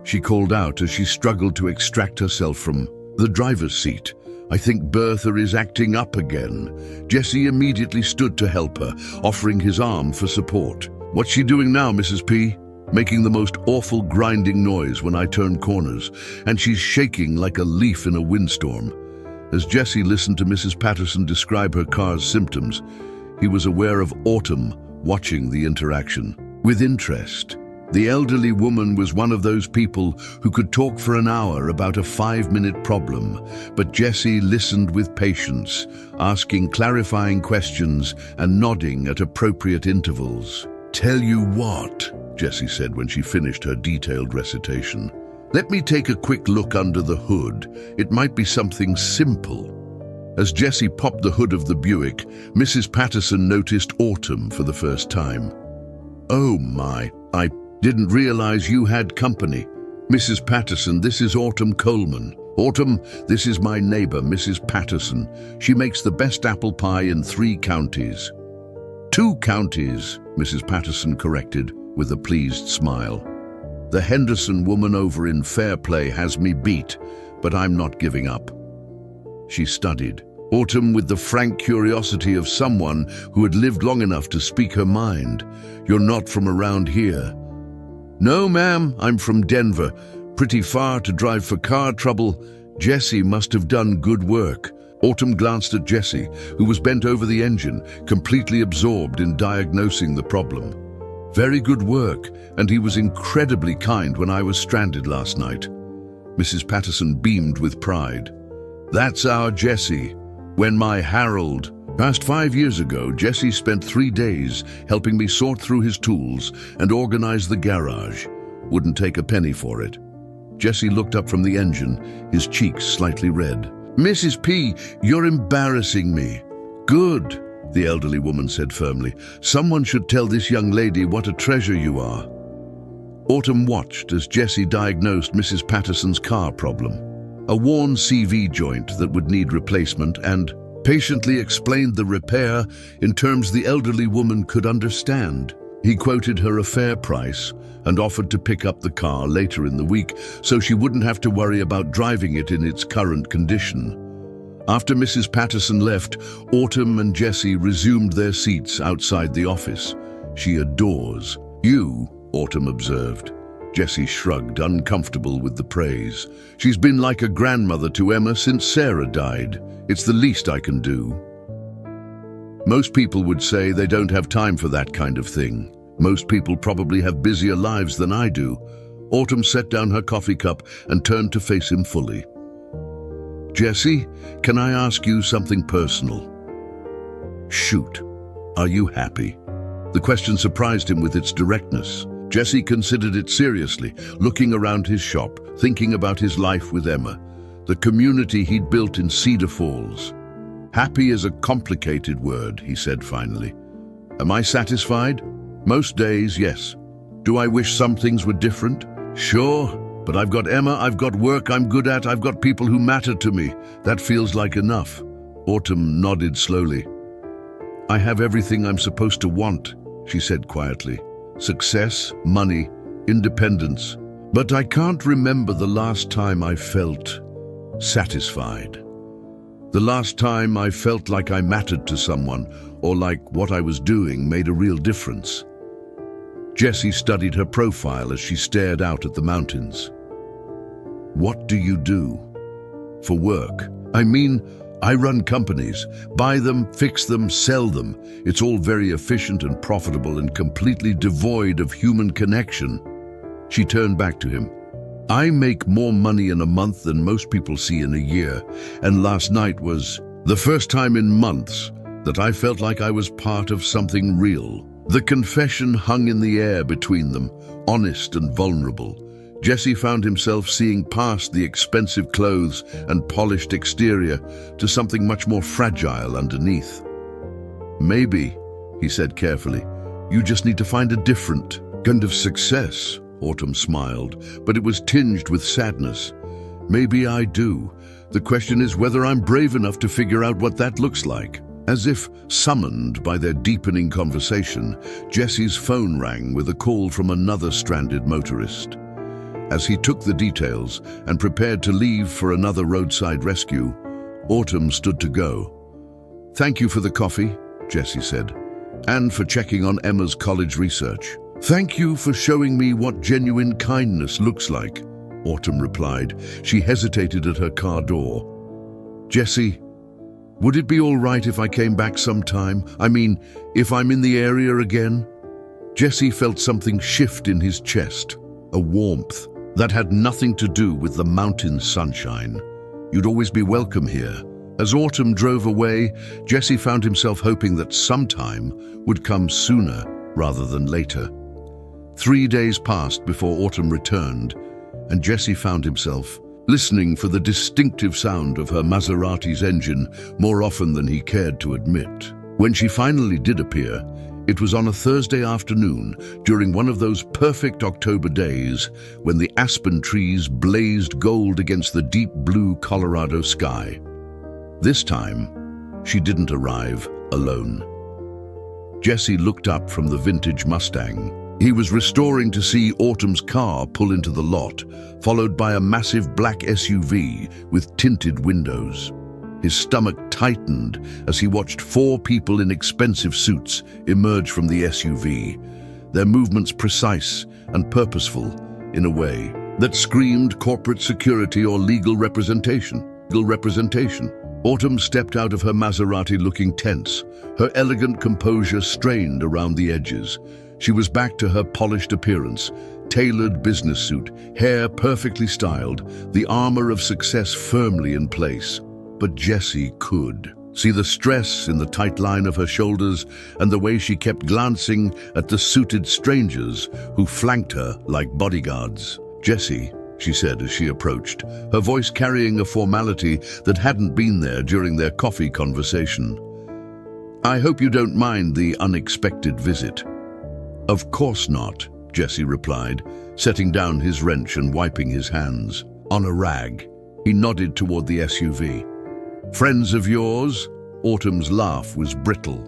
[SPEAKER 1] she called out as she struggled to extract herself from the driver's seat. "I think Bertha is acting up again." Jesse immediately stood to help her, offering his arm for support. "What's she doing now, Mrs. P?" "Making the most awful grinding noise when I turn corners, and she's shaking like a leaf in a windstorm." As Jesse listened to Mrs. Patterson describe her car's symptoms, he was aware of Autumn watching the interaction with interest. The elderly woman was one of those people who could talk for an hour about a 5-minute problem, but Jesse listened with patience, asking clarifying questions and nodding at appropriate intervals. "Tell you what," Jesse said when she finished her detailed recitation. "Let me take a quick look under the hood. It might be something simple." As Jesse popped the hood of the Buick, Mrs. Patterson noticed Autumn for the first time. "Oh my, I didn't realize you had company." "Mrs. Patterson, this is Autumn Coleman." "Autumn, this is my neighbor, Mrs. Patterson. She makes the best apple pie in 3 counties. 2 counties, Mrs. Patterson corrected with a pleased smile. "The Henderson woman over in Fairplay has me beat, but I'm not giving up." She studied Autumn with the frank curiosity of someone who had lived long enough to speak her mind. "You're not from around here?" "No, ma'am, I'm from Denver. Pretty far to drive for car trouble." Jesse must have done good work. Autumn glanced at Jesse, who was bent over the engine, completely absorbed in diagnosing the problem. "Very good work, and he was incredibly kind when I was stranded last night." Mrs. Patterson beamed with pride. "That's our Jesse. When my Harold passed 5 years ago, Jesse spent 3 days helping me sort through his tools and organize the garage. Wouldn't take a penny for it." Jesse looked up from the engine, his cheeks slightly red. "Mrs. P, you're embarrassing me." "Good. the elderly woman said firmly. "Someone should tell this young lady what a treasure you are." Autumn watched as Jessie diagnosed Mrs. Patterson's car problem, a worn CV joint that would need replacement, and patiently explained the repair in terms the elderly woman could understand. He quoted her a fair price and offered to pick up the car later in the week so she wouldn't have to worry about driving it in its current condition. After Mrs. Patterson left, Autumn and Jessie resumed their seats outside the office. "She adores you," Autumn observed. Jessie shrugged, uncomfortable with the praise. "She's been like a grandmother to Emma since Sarah died. It's the least I can do." Most people would say they don't have time for that kind of thing. Most people probably have busier lives than I do. Autumn set down her coffee cup and turned to face him fully. "Jessie, can I ask you something personal?" "Shoot. Are you happy?" The question surprised him with its directness. Jessie considered it seriously, looking around his shop, thinking about his life with Emma, the community he'd built in Cedar Falls. "Happy is a complicated word," he said finally. "Am I satisfied? Most days, yes. Do I wish some things were different? Sure, but I've got Emma, I've got work I'm good at, I've got people who matter to me. That feels like enough." Autumn nodded slowly. "I have everything I'm supposed to want," she said quietly. "Success, money, independence. But I can't remember the last time I felt satisfied. The last time I felt like I mattered to someone, or like what I was doing made a real difference." Jessie studied her profile as she stared out at the mountains. "What do you do for work?" "I mean, I run companies, buy them, fix them, sell them. It's all very efficient and profitable and completely devoid of human connection." She turned back to him. "I make more money in a month than most people see in a year, and last night was the first time in months that I felt like I was part of something real." The confession hung in the air between them, honest and vulnerable. Jessie found himself seeing past the expensive clothes and polished exterior to something much more fragile underneath. "Maybe," he said carefully, "you just need to find a different kind of success." Autumn smiled, but it was tinged with sadness. "Maybe I do. The question is whether I'm brave enough to figure out what that looks like." As if summoned by their deepening conversation, Jessie's phone rang with a call from another stranded motorist. As he took the details and prepared to leave for another roadside rescue, Autumn stood to go. "Thank you for the coffee," Jessie said, "and for checking on Emma's college research." "Thank you for showing me what genuine kindness looks like," Autumn replied. She hesitated at her car door. "Jessie, would it be all right if I came back sometime? I mean, if I'm in the area again?" Jessie felt something shift in his chest, a warmth that had nothing to do with the mountain sunshine. "You'd always be welcome here." As Autumn drove away, Jessie found himself hoping that sometime would come sooner rather than later. 3 days passed before Autumn returned, and Jessie found himself listening for the distinctive sound of her Maserati's engine more often than he cared to admit. When she finally did appear, it was on a Thursday afternoon during one of those perfect October days when the aspen trees blazed gold against the deep blue Colorado sky. This time, she didn't arrive alone. Jessie looked up from the vintage Mustang. He was restoring to see Autumn's car pull into the lot, followed by a massive black SUV with tinted windows. His stomach tightened as he watched 4 people in expensive suits emerge from the SUV, their movements precise and purposeful in a way that screamed corporate security or legal representation. Autumn stepped out of her Maserati looking tense, her elegant composure strained around the edges. She was back to her polished appearance, tailored business suit, hair perfectly styled, the armor of success firmly in place. But Jessie could see the stress in the tight line of her shoulders and the way she kept glancing at the suited strangers who flanked her like bodyguards. "Jessie," she said as she approached, her voice carrying a formality that hadn't been there during their coffee conversation. I hope you don't mind the unexpected visit." "Of course not," Jesse replied, setting down his wrench and wiping his hands. On a rag, he nodded toward the SUV. "Friends of yours?" Autumn's laugh was brittle.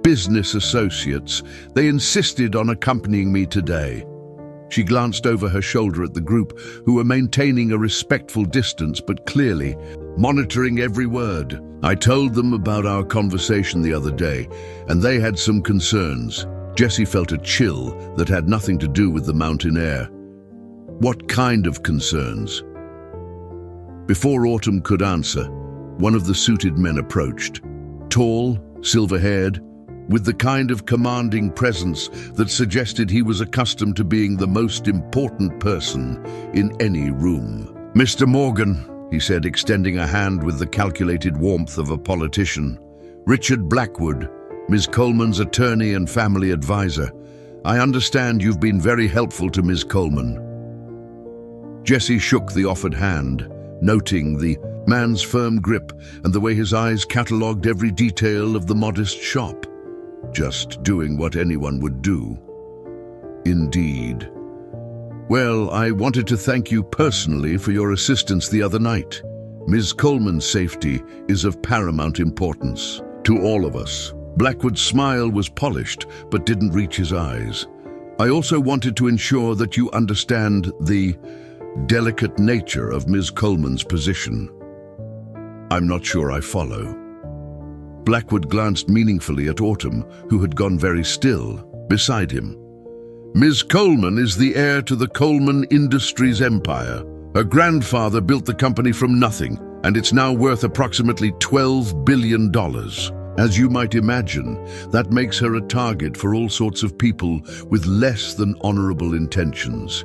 [SPEAKER 1] "Business associates. They insisted on accompanying me today." She glanced over her shoulder at the group, who were maintaining a respectful distance but clearly monitoring every word. "I told them about our conversation the other day, and they had some concerns." Jesse felt a chill that had nothing to do with the mountain air. "What kind of concerns?" Before Autumn could answer, one of the suited men approached. Tall, silver-haired, with the kind of commanding presence that suggested he was accustomed to being the most important person in any room. "Mr. Morgan," he said, extending a hand with the calculated warmth of a politician. "Richard Blackwood, Ms. Coleman's attorney and family advisor. I understand you've been very helpful to Ms. Coleman." Jesse shook the offered hand, noting the man's firm grip and the way his eyes catalogued every detail of the modest shop. Just doing what anyone would do. "Indeed. Well, I wanted to thank you personally for your assistance the other night. Ms. Coleman's safety is of paramount importance to all of us." Blackwood's smile was polished but didn't reach his eyes. "I also wanted to ensure that you understand the delicate nature of Ms. Coleman's position." "I'm not sure I follow." Blackwood glanced meaningfully at Autumn, who had gone very still, beside him. "Ms. Coleman is the heir to the Coleman Industries empire. Her grandfather built the company from nothing, and it's now worth approximately $12 billion. As you might imagine, that makes her a target for all sorts of people with less than honorable intentions."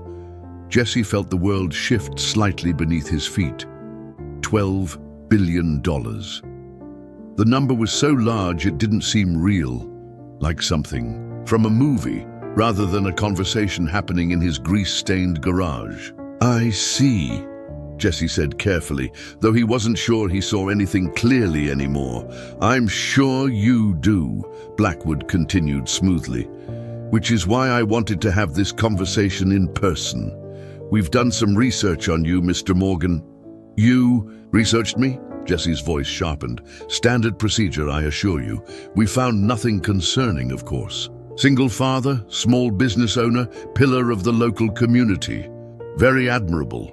[SPEAKER 1] Jesse felt the world shift slightly beneath his feet. $12 billion. The number was so large it didn't seem real, like something from a movie, rather than a conversation happening in his grease-stained garage. "I see," Jesse said carefully, though he wasn't sure he saw anything clearly anymore. "I'm sure you do," Blackwood continued smoothly, "which is why I wanted to have this conversation in person. We've done some research on you, Mr. Morgan." "You researched me?" Jesse's voice sharpened. "Standard procedure, I assure you. We found nothing concerning, of course. Single father, small business owner, pillar of the local community. Very admirable."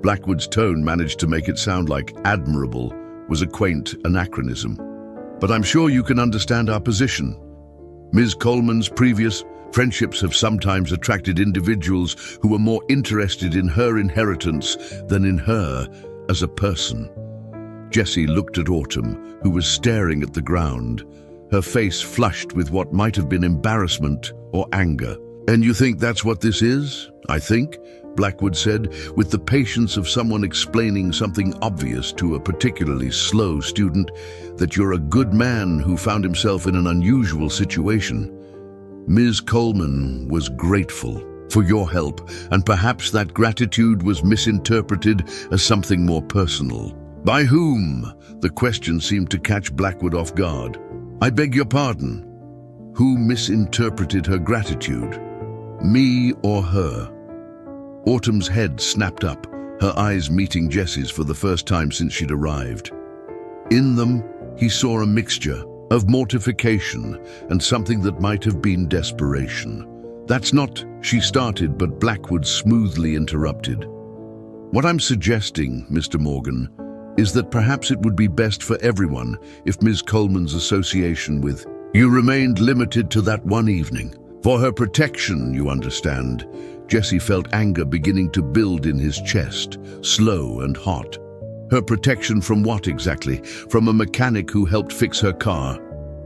[SPEAKER 1] Blackwood's tone managed to make it sound like admirable was a quaint anachronism. "But I'm sure you can understand our position. Ms. Coleman's previous friendships have sometimes attracted individuals who were more interested in her inheritance than in her as a person." Jesse looked at Autumn, who was staring at the ground, her face flushed with what might have been embarrassment or anger. "And you think that's what this is?" "I think," Blackwood said, with the patience of someone explaining something obvious to a particularly slow student, "that you're a good man who found himself in an unusual situation. Ms. Coleman was grateful for your help, and perhaps that gratitude was misinterpreted as something more personal." "By whom?" The question seemed to catch Blackwood off guard. "I beg your pardon. Who misinterpreted her gratitude? Me or her?" Autumn's head snapped up, her eyes meeting Jesse's for the first time since she'd arrived. In them, he saw a mixture of mortification and something that might have been desperation. "That's not," she started, but Blackwood smoothly interrupted. "What I'm suggesting, Mr. Morgan, is that perhaps it would be best for everyone if Ms. Coleman's association with you remained limited to that one evening. For her protection, you understand." Jesse felt anger beginning to build in his chest, slow and hot. Her protection from what exactly? From a mechanic who helped fix her car?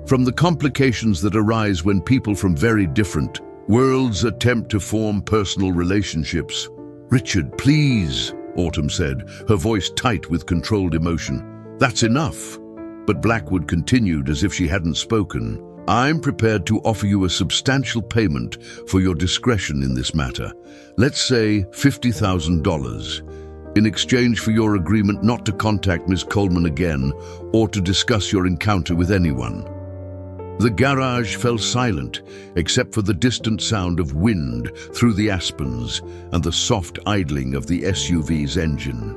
[SPEAKER 1] From the complications that arise when people from very different worlds attempt to form personal relationships? "Richard, please," Autumn said, her voice tight with controlled emotion. "That's enough." But Blackwood continued as if she hadn't spoken. "I'm prepared to offer you a substantial payment for your discretion in this matter. Let's say $50,000, in exchange for your agreement not to contact Ms. Coleman again or to discuss your encounter with anyone." The garage fell silent, except for the distant sound of wind through the aspens and the soft idling of the SUV's engine.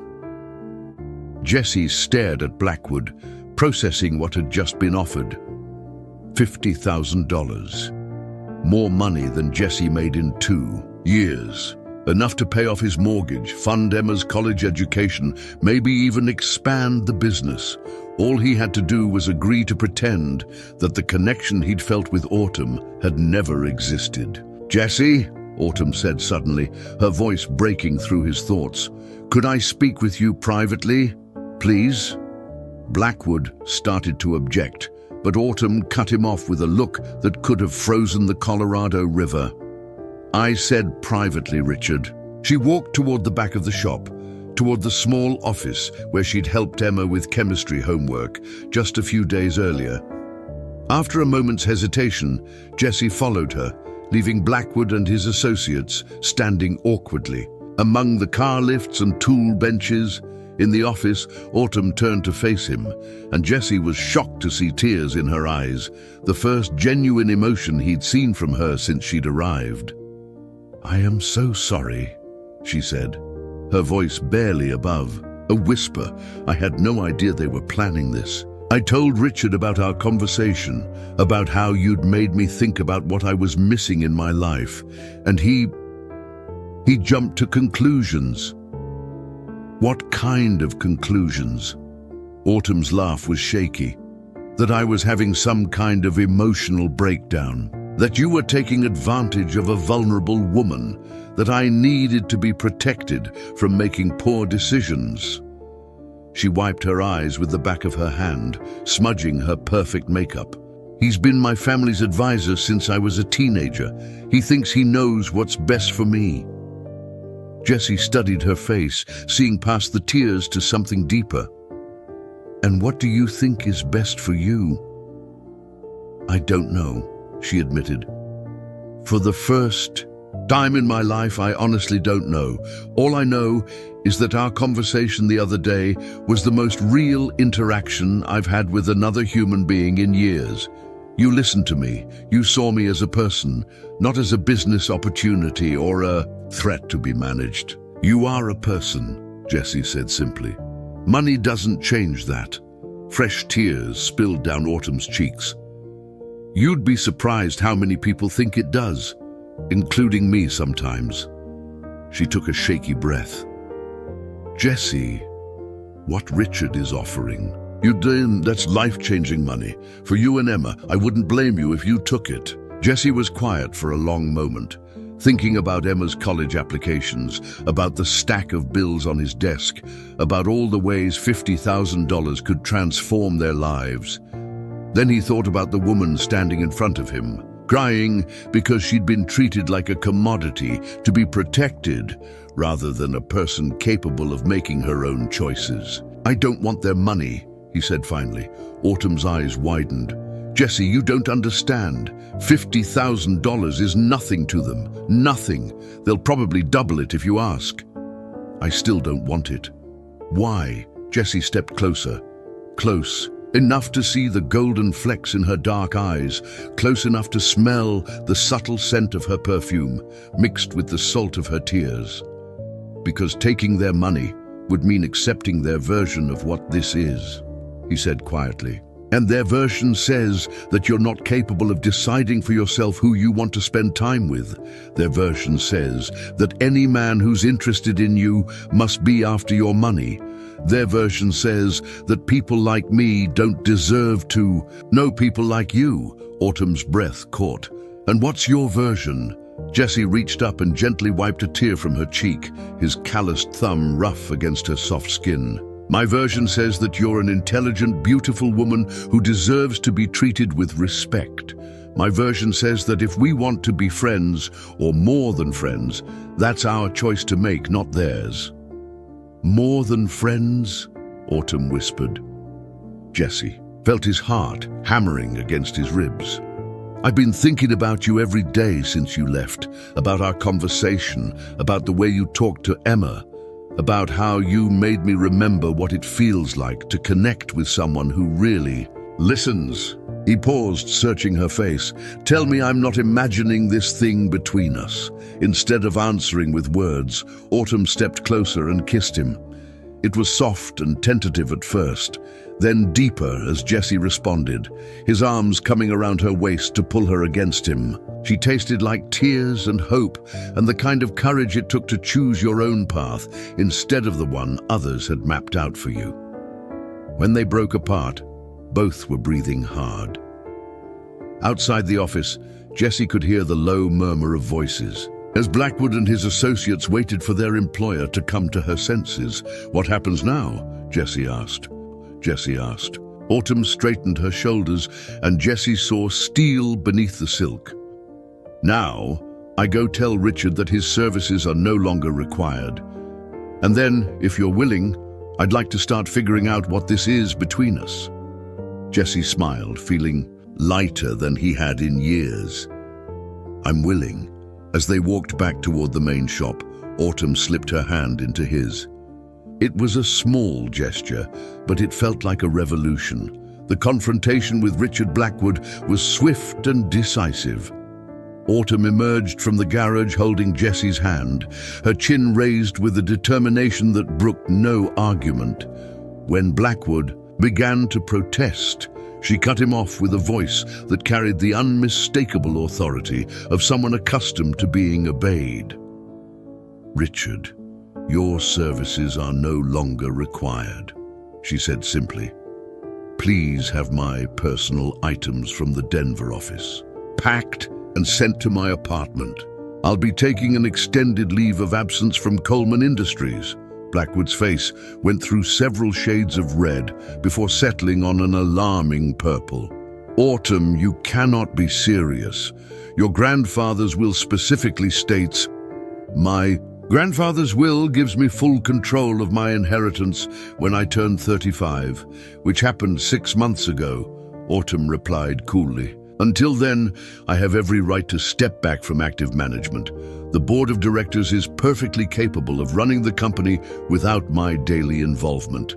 [SPEAKER 1] Jessie stared at Blackwood, processing what had just been offered. $50,000. More money than Jessie made in 2 years. Enough to pay off his mortgage, fund Emma's college education, maybe even expand the business. All he had to do was agree to pretend that the connection he'd felt with Autumn had never existed. "Jessie," Autumn said suddenly, her voice breaking through his thoughts, "could I speak with you privately, please?" Blackwood started to object, but Autumn cut him off with a look that could have frozen the Colorado River. "I said privately, Richard." She walked toward the back of the shop, toward the small office where she'd helped Emma with chemistry homework just a few days earlier. After a moment's hesitation, Jessie followed her, leaving Blackwood and his associates standing awkwardly. Among the car lifts and tool benches in the office, Autumn turned to face him, and Jessie was shocked to see tears in her eyes, the first genuine emotion he'd seen from her since she'd arrived. "I am so sorry," she said, her voice barely above a whisper. "I had no idea they were planning this. I told Richard about our conversation, about how you'd made me think about what I was missing in my life, and he jumped to conclusions." "What kind of conclusions?" Autumn's laugh was shaky. "That I was having some kind of emotional breakdown. That you were taking advantage of a vulnerable woman, that I needed to be protected from making poor decisions." She wiped her eyes with the back of her hand, smudging her perfect makeup. "He's been my family's advisor since I was a teenager. He thinks he knows what's best for me." Jessie studied her face, seeing past the tears to something deeper. "And what do you think is best for you?" "I don't know," she admitted. "For the first time in my life, I honestly don't know. All I know is that our conversation the other day was the most real interaction I've had with another human being in years. You listened to me. You saw me as a person, not as a business opportunity or a threat to be managed." "You are a person," Jessie said simply. "Money doesn't change that." Fresh tears spilled down Autumn's cheeks. "You'd be surprised how many people think it does, including me sometimes." She took a shaky breath. "Jessie, what Richard is offering, that's life-changing money. For you and Emma, I wouldn't blame you if you took it." Jessie was quiet for a long moment, thinking about Emma's college applications, about the stack of bills on his desk, about all the ways $50,000 could transform their lives. Then he thought about the woman standing in front of him, crying because she'd been treated like a commodity to be protected rather than a person capable of making her own choices. "I don't want their money," he said finally. Autumn's eyes widened. "Jessie, you don't understand. $50,000 is nothing to them. Nothing. They'll probably double it if you ask." "I still don't want it." "Why?" Jessie stepped closer. Close. Enough to see the golden flecks in her dark eyes, close enough to smell the subtle scent of her perfume, mixed with the salt of her tears. "Because taking their money would mean accepting their version of what this is," he said quietly. "And their version says that you're not capable of deciding for yourself who you want to spend time with. Their version says that any man who's interested in you must be after your money. Their version says that people like me don't deserve to know people like you." Autumn's breath caught. "And what's your version?" Jessie reached up and gently wiped a tear from her cheek, his calloused thumb rough against her soft skin. "My version says that you're an intelligent, beautiful woman who deserves to be treated with respect. My version says that if we want to be friends, or more than friends, that's our choice to make, not theirs." "More than friends?" Autumn whispered. Jessie felt his heart hammering against his ribs. "I've been thinking about you every day since you left, about our conversation, about the way you talked to Emma, about how you made me remember what it feels like to connect with someone who really listens." He paused, searching her face. "Tell me I'm not imagining this thing between us." Instead of answering with words, Autumn stepped closer and kissed him. It was soft and tentative at first, then deeper as Jesse responded, his arms coming around her waist to pull her against him. She tasted like tears and hope and the kind of courage it took to choose your own path instead of the one others had mapped out for you. When they broke apart, both were breathing hard. Outside the office, Jesse could hear the low murmur of voices. As Blackwood and his associates waited for their employer to come to her senses. "What happens now?" Jesse asked. Autumn straightened her shoulders, and Jesse saw steel beneath the silk. "Now, I go tell Richard that his services are no longer required. And then, if you're willing, I'd like to start figuring out what this is between us." Jesse smiled, feeling lighter than he had in years. "I'm willing." As they walked back toward the main shop, Autumn slipped her hand into his. It was a small gesture, but it felt like a revolution. The confrontation with Richard Blackwood was swift and decisive. Autumn emerged from the garage holding Jesse's hand, her chin raised with a determination that brooked no argument. When Blackwood began to protest, she cut him off with a voice that carried the unmistakable authority of someone accustomed to being obeyed. "Richard, your services are no longer required," she said simply. "Please have my personal items from the Denver office packed and sent to my apartment. I'll be taking an extended leave of absence from Coleman Industries." Blackwood's face went through several shades of red before settling on an alarming purple. "Autumn, you cannot be serious. Your grandfather's will specifically states, my grandfather's will gives me full control of my inheritance when I turned 35, which happened 6 months ago," Autumn replied coolly. "Until then, I have every right to step back from active management. The board of directors is perfectly capable of running the company without my daily involvement."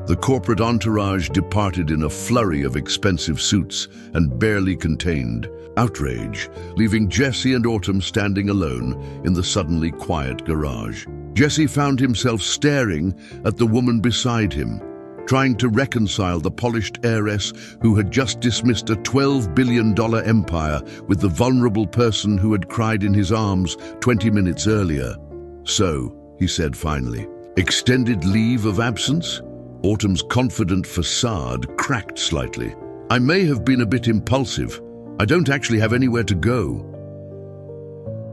[SPEAKER 1] The corporate entourage departed in a flurry of expensive suits and barely contained outrage, leaving Jesse and Autumn standing alone in the suddenly quiet garage. Jesse found himself staring at the woman beside him, trying to reconcile the polished heiress who had just dismissed a $12 billion empire with the vulnerable person who had cried in his arms 20 minutes earlier. "So," he said finally, "extended leave of absence?" Autumn's confident facade cracked slightly. "I may have been a bit impulsive. I don't actually have anywhere to go.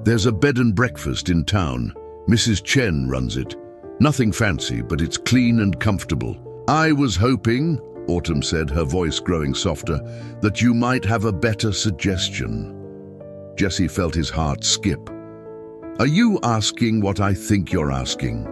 [SPEAKER 1] There's a bed and breakfast in town. Mrs. Chen runs it. Nothing fancy, but it's clean and comfortable. I was hoping," Autumn said, her voice growing softer, "that you might have a better suggestion." Jesse felt his heart skip. "Are you asking what I think you're asking?"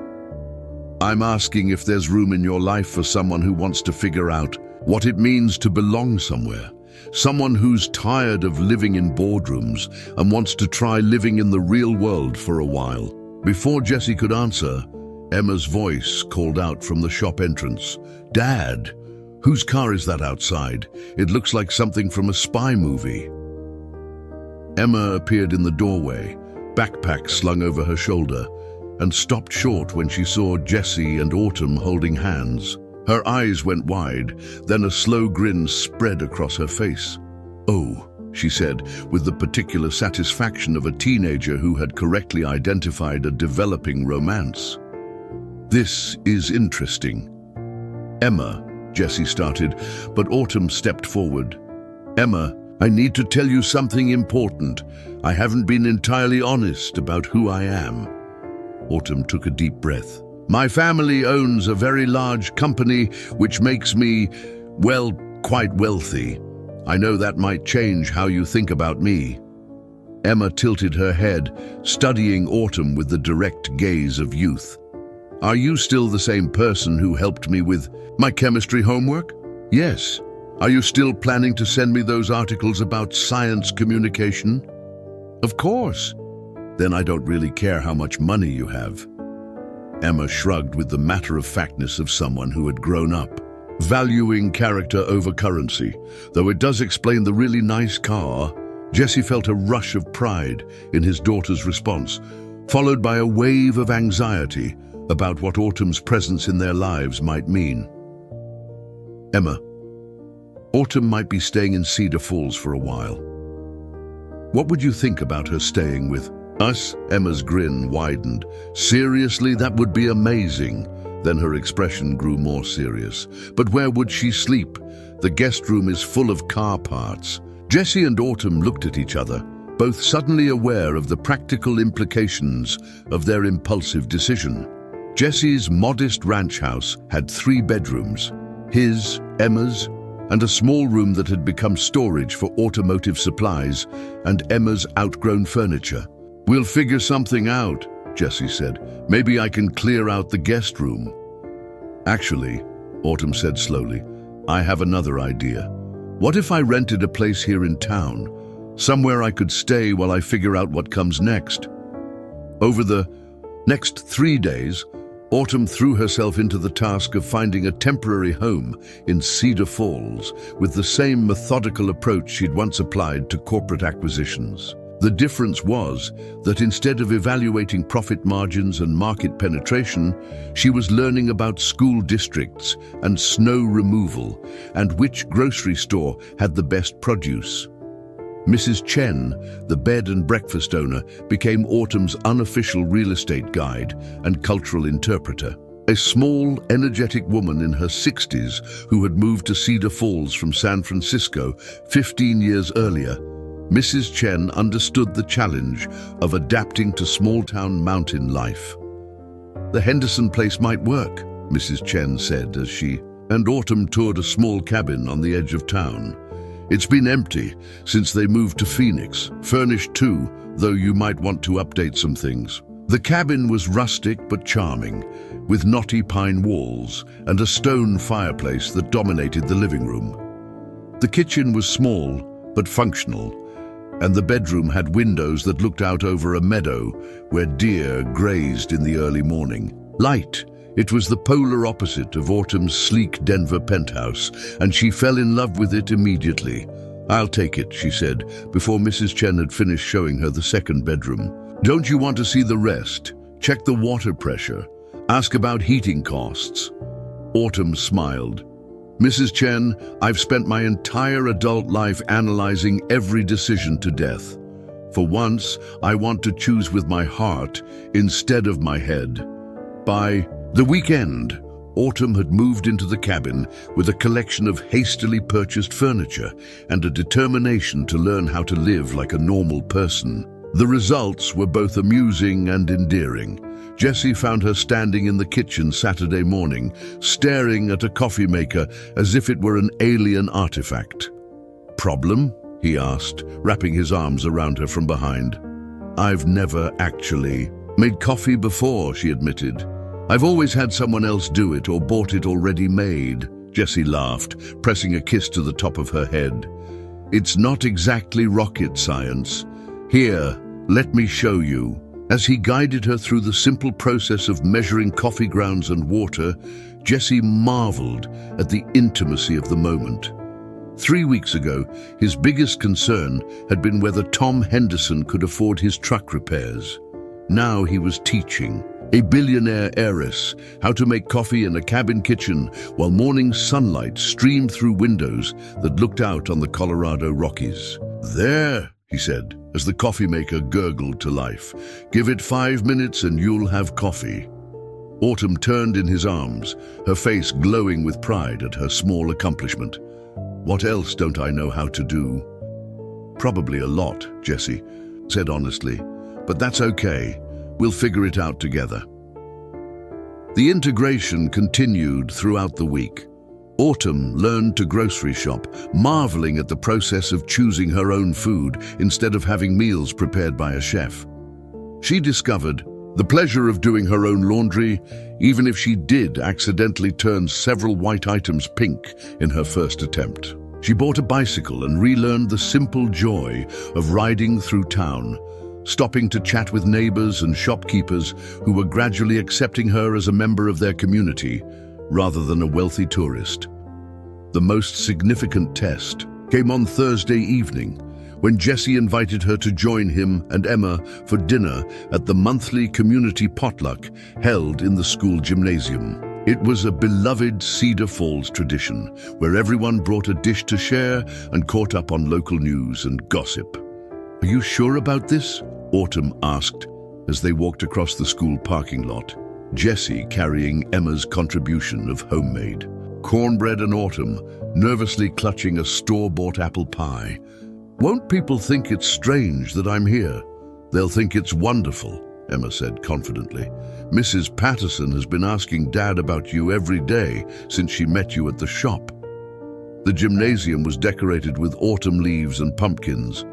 [SPEAKER 1] "I'm asking if there's room in your life for someone who wants to figure out what it means to belong somewhere. Someone who's tired of living in boardrooms and wants to try living in the real world for a while." Before Jesse could answer, Emma's voice called out from the shop entrance. "Dad, whose car is that outside? It looks like something from a spy movie." Emma appeared in the doorway, backpack slung over her shoulder, and stopped short when she saw Jesse and Autumn holding hands. Her eyes went wide, then a slow grin spread across her face. "Oh," she said, with the particular satisfaction of a teenager who had correctly identified a developing romance. "This is interesting." "Emma," Jesse started, but Autumn stepped forward. "Emma, I need to tell you something important. I haven't been entirely honest about who I am." Autumn took a deep breath. "My family owns a very large company which makes me, well, quite wealthy. I know that might change how you think about me." Emma tilted her head, studying Autumn with the direct gaze of youth. "Are you still the same person who helped me with my chemistry homework?" "Yes." "Are you still planning to send me those articles about science communication?" "Of course." "Then I don't really care how much money you have." Emma shrugged with the matter-of-factness of someone who had grown up. valuing character over currency. Though it does explain the really nice car, Jesse felt a rush of pride in his daughter's response, followed by a wave of anxiety about what Autumn's presence in their lives might mean. Emma. Autumn might be staying in Cedar Falls for a while. What would you think about her staying with us? Emma's grin widened. Seriously, that would be amazing. Then her expression grew more serious. But where would she sleep? The guest room is full of car parts. Jesse and Autumn looked at each other, both suddenly aware of the practical implications of their impulsive decision. Jesse's modest ranch house had 3 bedrooms, his, Emma's, and a small room that had become storage for automotive supplies and Emma's outgrown furniture. "We'll figure something out," Jesse said. "Maybe I can clear out the guest room." "Actually," Autumn said slowly, "I have another idea. What if I rented a place here in town, somewhere I could stay while I figure out what comes next?" Over the next 3 days, Autumn threw herself into the task of finding a temporary home in Cedar Falls with the same methodical approach she'd once applied to corporate acquisitions. The difference was that instead of evaluating profit margins and market penetration, she was learning about school districts and snow removal and which grocery store had the best produce. Mrs. Chen, the bed and breakfast owner, became Autumn's unofficial real estate guide and cultural interpreter. A small, energetic woman in her 60s who had moved to Cedar Falls from San Francisco 15 years earlier, Mrs. Chen understood the challenge of adapting to small-town mountain life. "The Henderson place might work," Mrs. Chen said as she and Autumn toured a small cabin on the edge of town. "It's been empty since they moved to Phoenix, furnished too, though you might want to update some things." The cabin was rustic but charming, with knotty pine walls and a stone fireplace that dominated the living room. The kitchen was small but functional, and the bedroom had windows that looked out over a meadow where deer grazed in the early morning. Light. It was the polar opposite of Autumn's sleek Denver penthouse, and she fell in love with it immediately. "I'll take it," she said, before Mrs. Chen had finished showing her the second bedroom. "Don't you want to see the rest? Check the water pressure. Ask about heating costs." Autumn smiled. "Mrs. Chen, I've spent my entire adult life analyzing every decision to death. For once, I want to choose with my heart instead of my head." By the weekend, Autumn had moved into the cabin with a collection of hastily purchased furniture and a determination to learn how to live like a normal person. The results were both amusing and endearing. Jesse found her standing in the kitchen Saturday morning, staring at a coffee maker as if it were an alien artifact. "Problem?" he asked, wrapping his arms around her from behind. "I've never actually made coffee before," she admitted. "I've always had someone else do it or bought it already made." Jesse laughed, pressing a kiss to the top of her head. "It's not exactly rocket science. Here, let me show you." As he guided her through the simple process of measuring coffee grounds and water, Jesse marveled at the intimacy of the moment. 3 weeks ago, his biggest concern had been whether Tom Henderson could afford his truck repairs. Now he was teaching a billionaire heiress how to make coffee in a cabin kitchen while morning sunlight streamed through windows that looked out on the Colorado Rockies. "There," he said, as the coffee maker gurgled to life. "Give it 5 minutes and you'll have coffee." Autumn turned in his arms, her face glowing with pride at her small accomplishment. "What else don't I know how to do?" "Probably a lot," Jesse said honestly. "But that's okay. We'll figure it out together." The integration continued throughout the week. Autumn learned to grocery shop, marveling at the process of choosing her own food instead of having meals prepared by a chef. She discovered the pleasure of doing her own laundry, even if she did accidentally turn several white items pink in her first attempt. She bought a bicycle and relearned the simple joy of riding through town, stopping to chat with neighbors and shopkeepers who were gradually accepting her as a member of their community rather than a wealthy tourist. The most significant test came on Thursday evening, when Jesse invited her to join him and Emma for dinner at the monthly community potluck held in the school gymnasium. It was a beloved Cedar Falls tradition, where everyone brought a dish to share and caught up on local news and gossip. "Are you sure about this?" Autumn asked as they walked across the school parking lot, Jesse carrying Emma's contribution of homemade cornbread and Autumn nervously clutching a store-bought apple pie. "Won't people think it's strange that I'm here?" "They'll think it's wonderful," Emma said confidently. "Mrs. Patterson has been asking Dad about you every day since she met you at the shop." The gymnasium was decorated with autumn leaves and pumpkins,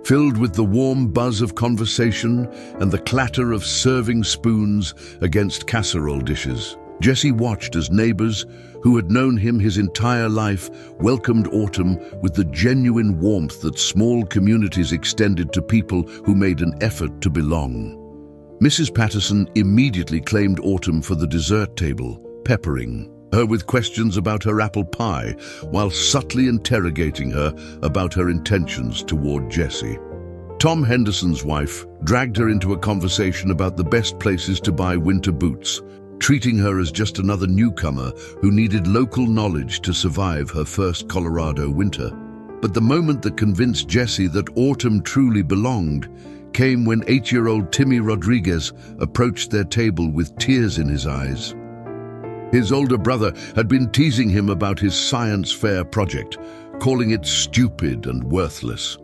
[SPEAKER 1] filled with the warm buzz of conversation and the clatter of serving spoons against casserole dishes. Jesse watched as neighbors who had known him his entire life welcomed Autumn with the genuine warmth that small communities extended to people who made an effort to belong. Mrs. Patterson immediately claimed Autumn for the dessert table, peppering her with questions about her apple pie while subtly interrogating her about her intentions toward Jesse. Tom Henderson's wife dragged her into a conversation about the best places to buy winter boots, treating her as just another newcomer who needed local knowledge to survive her first Colorado winter. But the moment that convinced Jesse that Autumn truly belonged came when 8-year-old Timmy Rodriguez approached their table with tears in his eyes. His older brother had been teasing him about his science fair project, calling it stupid and worthless.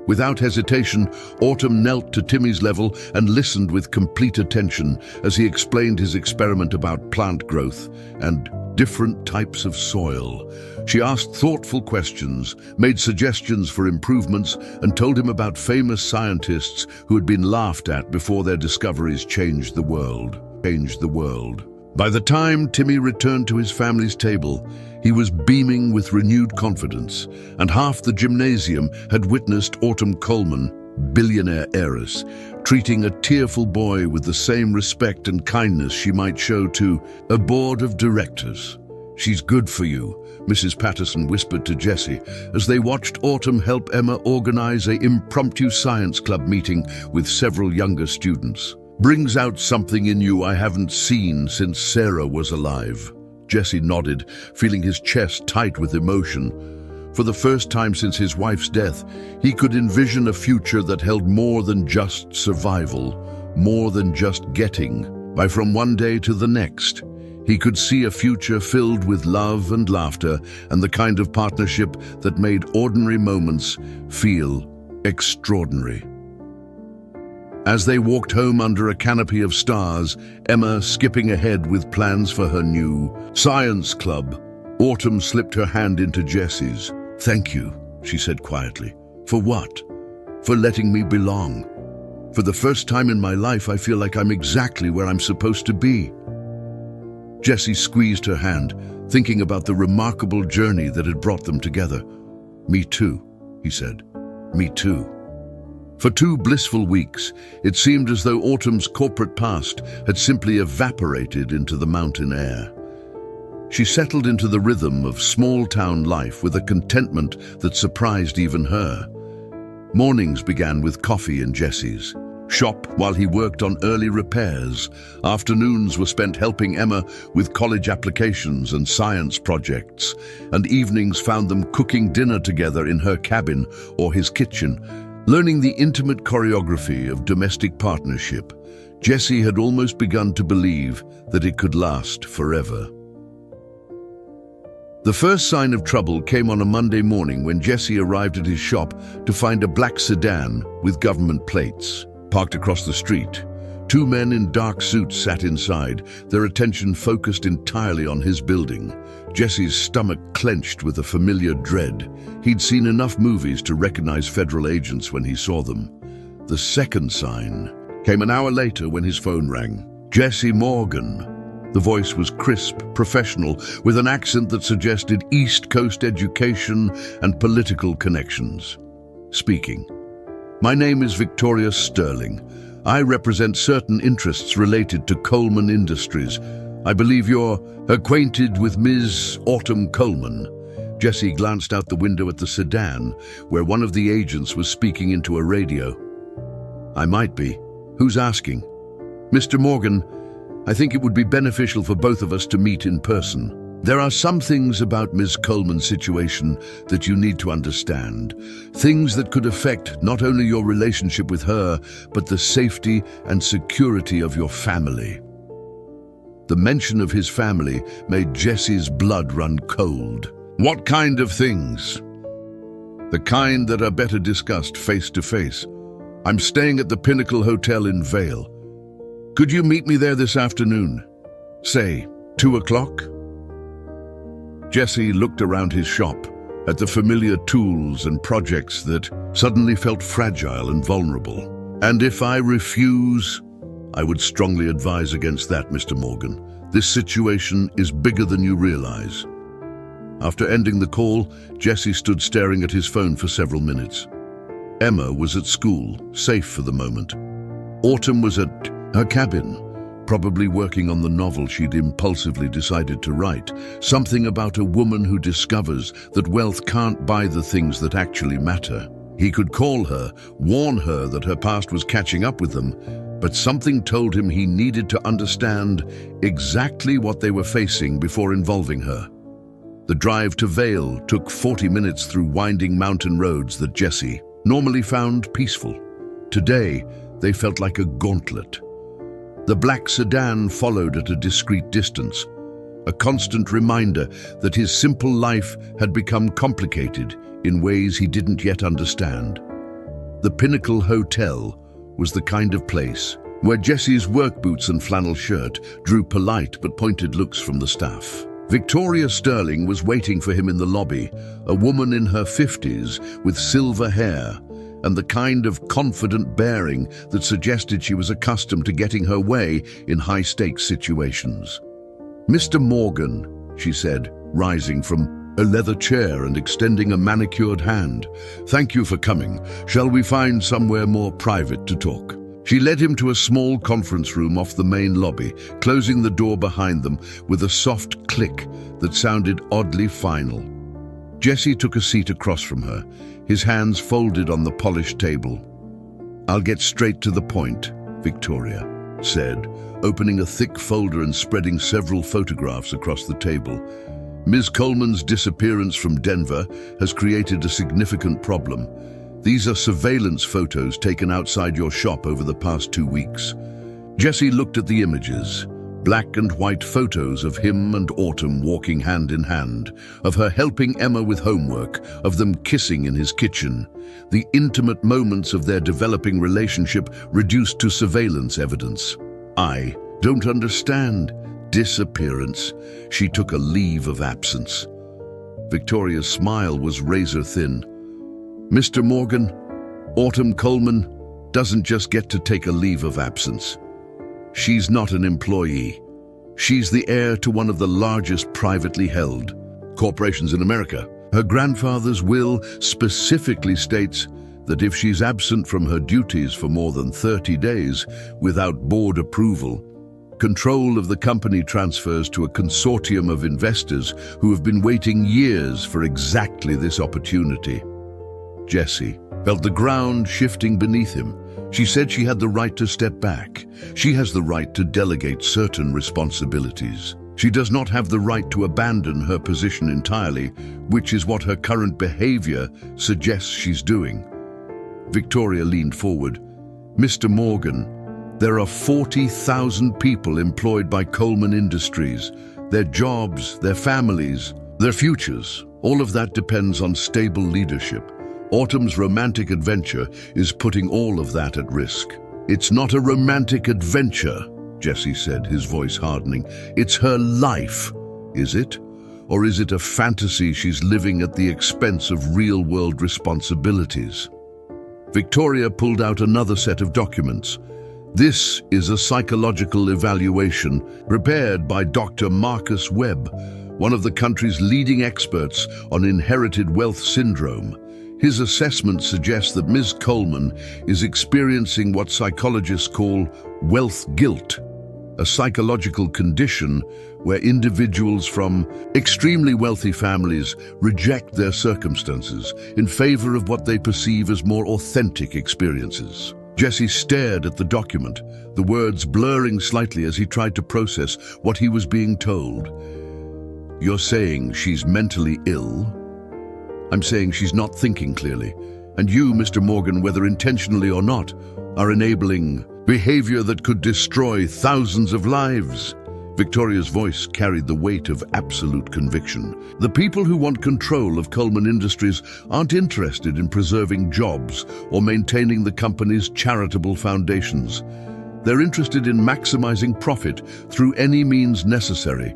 [SPEAKER 1] Without hesitation, Autumn knelt to Timmy's level and listened with complete attention as he explained his experiment about plant growth and different types of soil. She asked thoughtful questions, made suggestions for improvements, and told him about famous scientists who had been laughed at before their discoveries changed the world. By the time Timmy returned to his family's table, he was beaming with renewed confidence, and half the gymnasium had witnessed Autumn Coleman, billionaire heiress, treating a tearful boy with the same respect and kindness she might show to a board of directors. "She's good for you," Mrs. Patterson whispered to Jesse as they watched Autumn help Emma organize an impromptu science club meeting with several younger students. "Brings out something in you I haven't seen since Sarah was alive." Jesse nodded, feeling his chest tight with emotion. For the first time since his wife's death, he could envision a future that held more than just survival, more than just getting by from one day to the next. He could see a future filled with love and laughter and the kind of partnership that made ordinary moments feel extraordinary. As they walked home under a canopy of stars, Emma skipping ahead with plans for her new science club, Autumn slipped her hand into Jesse's. "Thank you," she said quietly. "For what?" "For letting me belong. For the first time in my life, I feel like I'm exactly where I'm supposed to be." Jesse squeezed her hand, thinking about the remarkable journey that had brought them together. "Me too," he said. "Me too." For 2 blissful weeks, it seemed as though Autumn's corporate past had simply evaporated into the mountain air. She settled into the rhythm of small-town life with a contentment that surprised even her. Mornings began with coffee in Jesse's shop while he worked on early repairs. Afternoons were spent helping Emma with college applications and science projects, and evenings found them cooking dinner together in her cabin or his kitchen, learning the intimate choreography of domestic partnership. Jesse had almost begun to believe that it could last forever. The first sign of trouble came on a Monday morning when Jesse arrived at his shop to find a black sedan with government plates parked across the street. 2 men in dark suits sat inside, their attention focused entirely on his building. Jesse's stomach clenched with a familiar dread. He'd seen enough movies to recognize federal agents when he saw them. The second sign came an hour later when his phone rang. "Jesse Morgan." The voice was crisp, professional, with an accent that suggested East Coast education and political connections. Speaking. "My name is Victoria Sterling. I represent certain interests related to Coleman Industries. I believe you're acquainted with Ms. Autumn Coleman." Jessie glanced out the window at the sedan, where one of the agents was speaking into a radio. "I might be. Who's asking?" "Mr. Morgan, I think it would be beneficial for both of us to meet in person. There are some things about Ms. Coleman's situation that you need to understand. Things that could affect not only your relationship with her, but the safety and security of your family." The mention of his family made Jessie's blood run cold. "What kind of things?" "The kind that are better discussed face to face. I'm staying at the Pinnacle Hotel in Vale. Could you meet me there this afternoon? Say, 2 o'clock? Jessie looked around his shop at the familiar tools and projects that suddenly felt fragile and vulnerable. "And if I refuse?" "I would strongly advise against that, Mr. Morgan. This situation is bigger than you realize." After ending the call, Jessie stood staring at his phone for several minutes. Emma was at school, safe for the moment. Autumn was at her cabin, probably working on the novel she'd impulsively decided to write. Something about a woman who discovers that wealth can't buy the things that actually matter. He could call her, warn her that her past was catching up with them, but something told him he needed to understand exactly what they were facing before involving her. The drive to Vale took 40 minutes through winding mountain roads that Jessie normally found peaceful. Today, they felt like a gauntlet. The black sedan followed at a discreet distance, a constant reminder that his simple life had become complicated in ways he didn't yet understand. The Pinnacle Hotel was the kind of place where Jessie's work boots and flannel shirt drew polite but pointed looks from the staff. Victoria Sterling was waiting for him in the lobby, a woman in her 50s with silver hair and the kind of confident bearing that suggested she was accustomed to getting her way in high-stakes situations. "Mr. Morgan," she said, rising from a leather chair and extending a manicured hand. "Thank you for coming. Shall we find somewhere more private to talk?" She led him to a small conference room off the main lobby, closing the door behind them with a soft click that sounded oddly final. Jessie took a seat across from her, his hands folded on the polished table. "I'll get straight to the point," Victoria said, opening a thick folder and spreading several photographs across the table. "Ms. Coleman's disappearance from Denver has created a significant problem. These are surveillance photos taken outside your shop over the past 2 weeks." Jessie looked at the images. Black and white photos of him and Autumn walking hand in hand, of her helping Emma with homework, of them kissing in his kitchen. The intimate moments of their developing relationship reduced to surveillance evidence. "I don't understand. Disappearance. She took a leave of absence." Victoria's smile was razor thin. "Mr. Morgan, Autumn Coleman doesn't just get to take a leave of absence. She's not an employee. She's the heir to one of the largest privately held corporations in America. Her grandfather's will specifically states that if she's absent from her duties for more than 30 days without board approval, control of the company transfers to a consortium of investors who have been waiting years for exactly this opportunity." Jessie felt the ground shifting beneath him. She said she had the right to step back. She has the right to delegate certain responsibilities. She does not have the right to abandon her position entirely, which is what her current behavior suggests she's doing. Victoria leaned forward. "Mr. Morgan, there are 40,000 people employed by Coleman Industries. Their jobs, their families, their futures, all of that depends on stable leadership. Autumn's romantic adventure is putting all of that at risk." "It's not a romantic adventure," Jessie said, his voice hardening. "It's her life. Is it? Or is it a fantasy she's living at the expense of real-world responsibilities?" Victoria pulled out another set of documents. "This is a psychological evaluation prepared by Dr. Marcus Webb, one of the country's leading experts on inherited wealth syndrome. His assessment suggests that Ms. Coleman is experiencing what psychologists call wealth guilt. a psychological condition where individuals from extremely wealthy families reject their circumstances in favor of what they perceive as more authentic experiences. Jesse stared at the document, the words blurring slightly as he tried to process what he was being told. "You're saying she's mentally ill?" "I'm saying she's not thinking clearly. And you, Mr. Morgan, whether intentionally or not, are enabling behavior that could destroy thousands of lives." Victoria's voice carried the weight of absolute conviction. "The people who want control of Coleman Industries aren't interested in preserving jobs or maintaining the company's charitable foundations. They're interested in maximizing profit through any means necessary,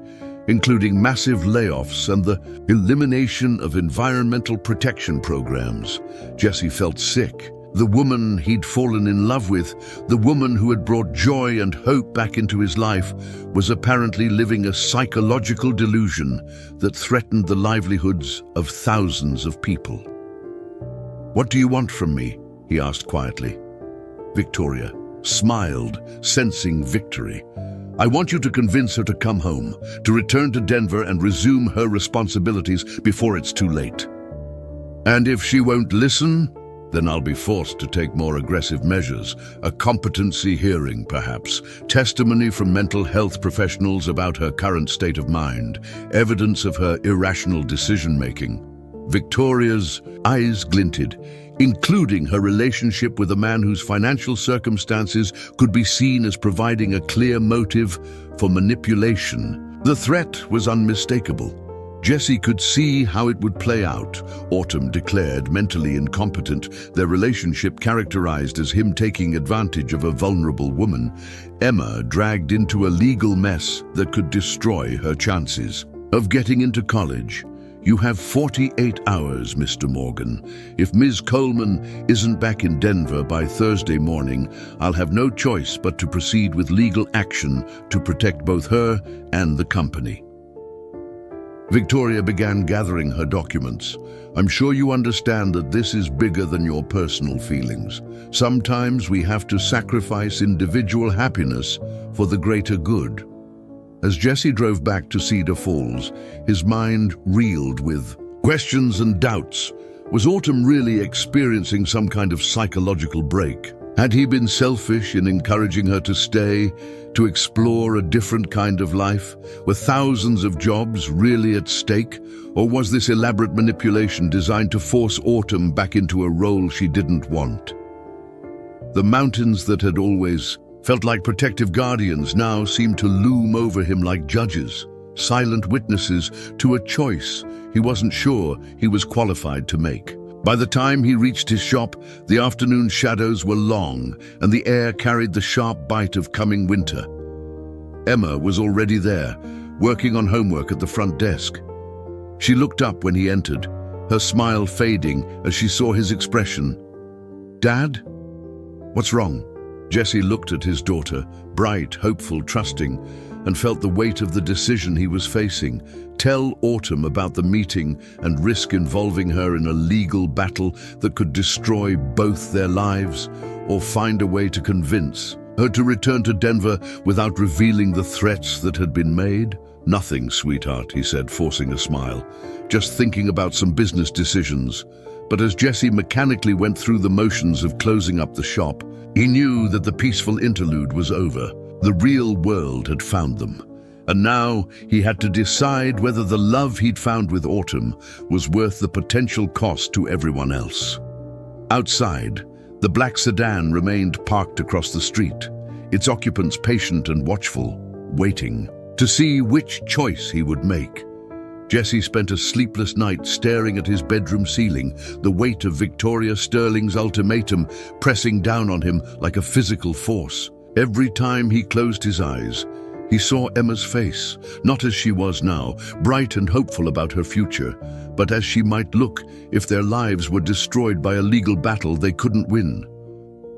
[SPEAKER 1] including massive layoffs and the elimination of environmental protection programs." Jesse felt sick. The woman he'd fallen in love with, the woman who had brought joy and hope back into his life, was apparently living a psychological delusion that threatened the livelihoods of thousands of people. "What do you want from me?" he asked quietly. Victoria smiled, sensing victory. "I want you to convince her to come home, to return to Denver and resume her responsibilities before it's too late. And if she won't listen, then I'll be forced to take more aggressive measures, a competency hearing perhaps, testimony from mental health professionals about her current state of mind, evidence of her irrational decision-making." Victoria's eyes glinted, including her relationship with a man whose financial circumstances could be seen as providing a clear motive for manipulation. The threat was unmistakable. Jesse could see how it would play out. Autumn declared mentally incompetent, their relationship characterized as him taking advantage of a vulnerable woman. Emma dragged into a legal mess that could destroy her chances of getting into college. "You have 48 hours, Mr. Morgan. If Ms. Coleman isn't back in Denver by Thursday morning, I'll have no choice but to proceed with legal action to protect both her and the company." Victoria began gathering her documents. "I'm sure you understand that this is bigger than your personal feelings. Sometimes we have to sacrifice individual happiness for the greater good." As Jesse drove back to Cedar Falls, his mind reeled with questions and doubts. Was Autumn really experiencing some kind of psychological break? Had he been selfish in encouraging her to stay, to explore a different kind of life? Were thousands of jobs really at stake? Or was this elaborate manipulation designed to force Autumn back into a role she didn't want? The mountains that had always felt like protective guardians now seemed to loom over him like judges, silent witnesses to a choice he wasn't sure he was qualified to make. By the time he reached his shop, the afternoon shadows were long, and the air carried the sharp bite of coming winter. Emma was already there, working on homework at the front desk. She looked up when he entered, her smile fading as she saw his expression. "Dad? What's wrong?" Jesse looked at his daughter, bright, hopeful, trusting, and felt the weight of the decision he was facing. Tell Autumn about the meeting and risk involving her in a legal battle that could destroy both their lives, or find a way to convince her to return to Denver without revealing the threats that had been made? "Nothing, sweetheart," he said, forcing a smile. "Just thinking about some business decisions." But as Jesse mechanically went through the motions of closing up the shop, he knew that the peaceful interlude was over. The real world had found them. And now he had to decide whether the love he'd found with Autumn was worth the potential cost to everyone else. Outside, the black sedan remained parked across the street, its occupants patient and watchful, waiting to see which choice he would make. Jesse spent a sleepless night staring at his bedroom ceiling, the weight of Victoria Sterling's ultimatum pressing down on him like a physical force. Every time he closed his eyes, he saw Emma's face, not as she was now, bright and hopeful about her future, but as she might look if their lives were destroyed by a legal battle they couldn't win.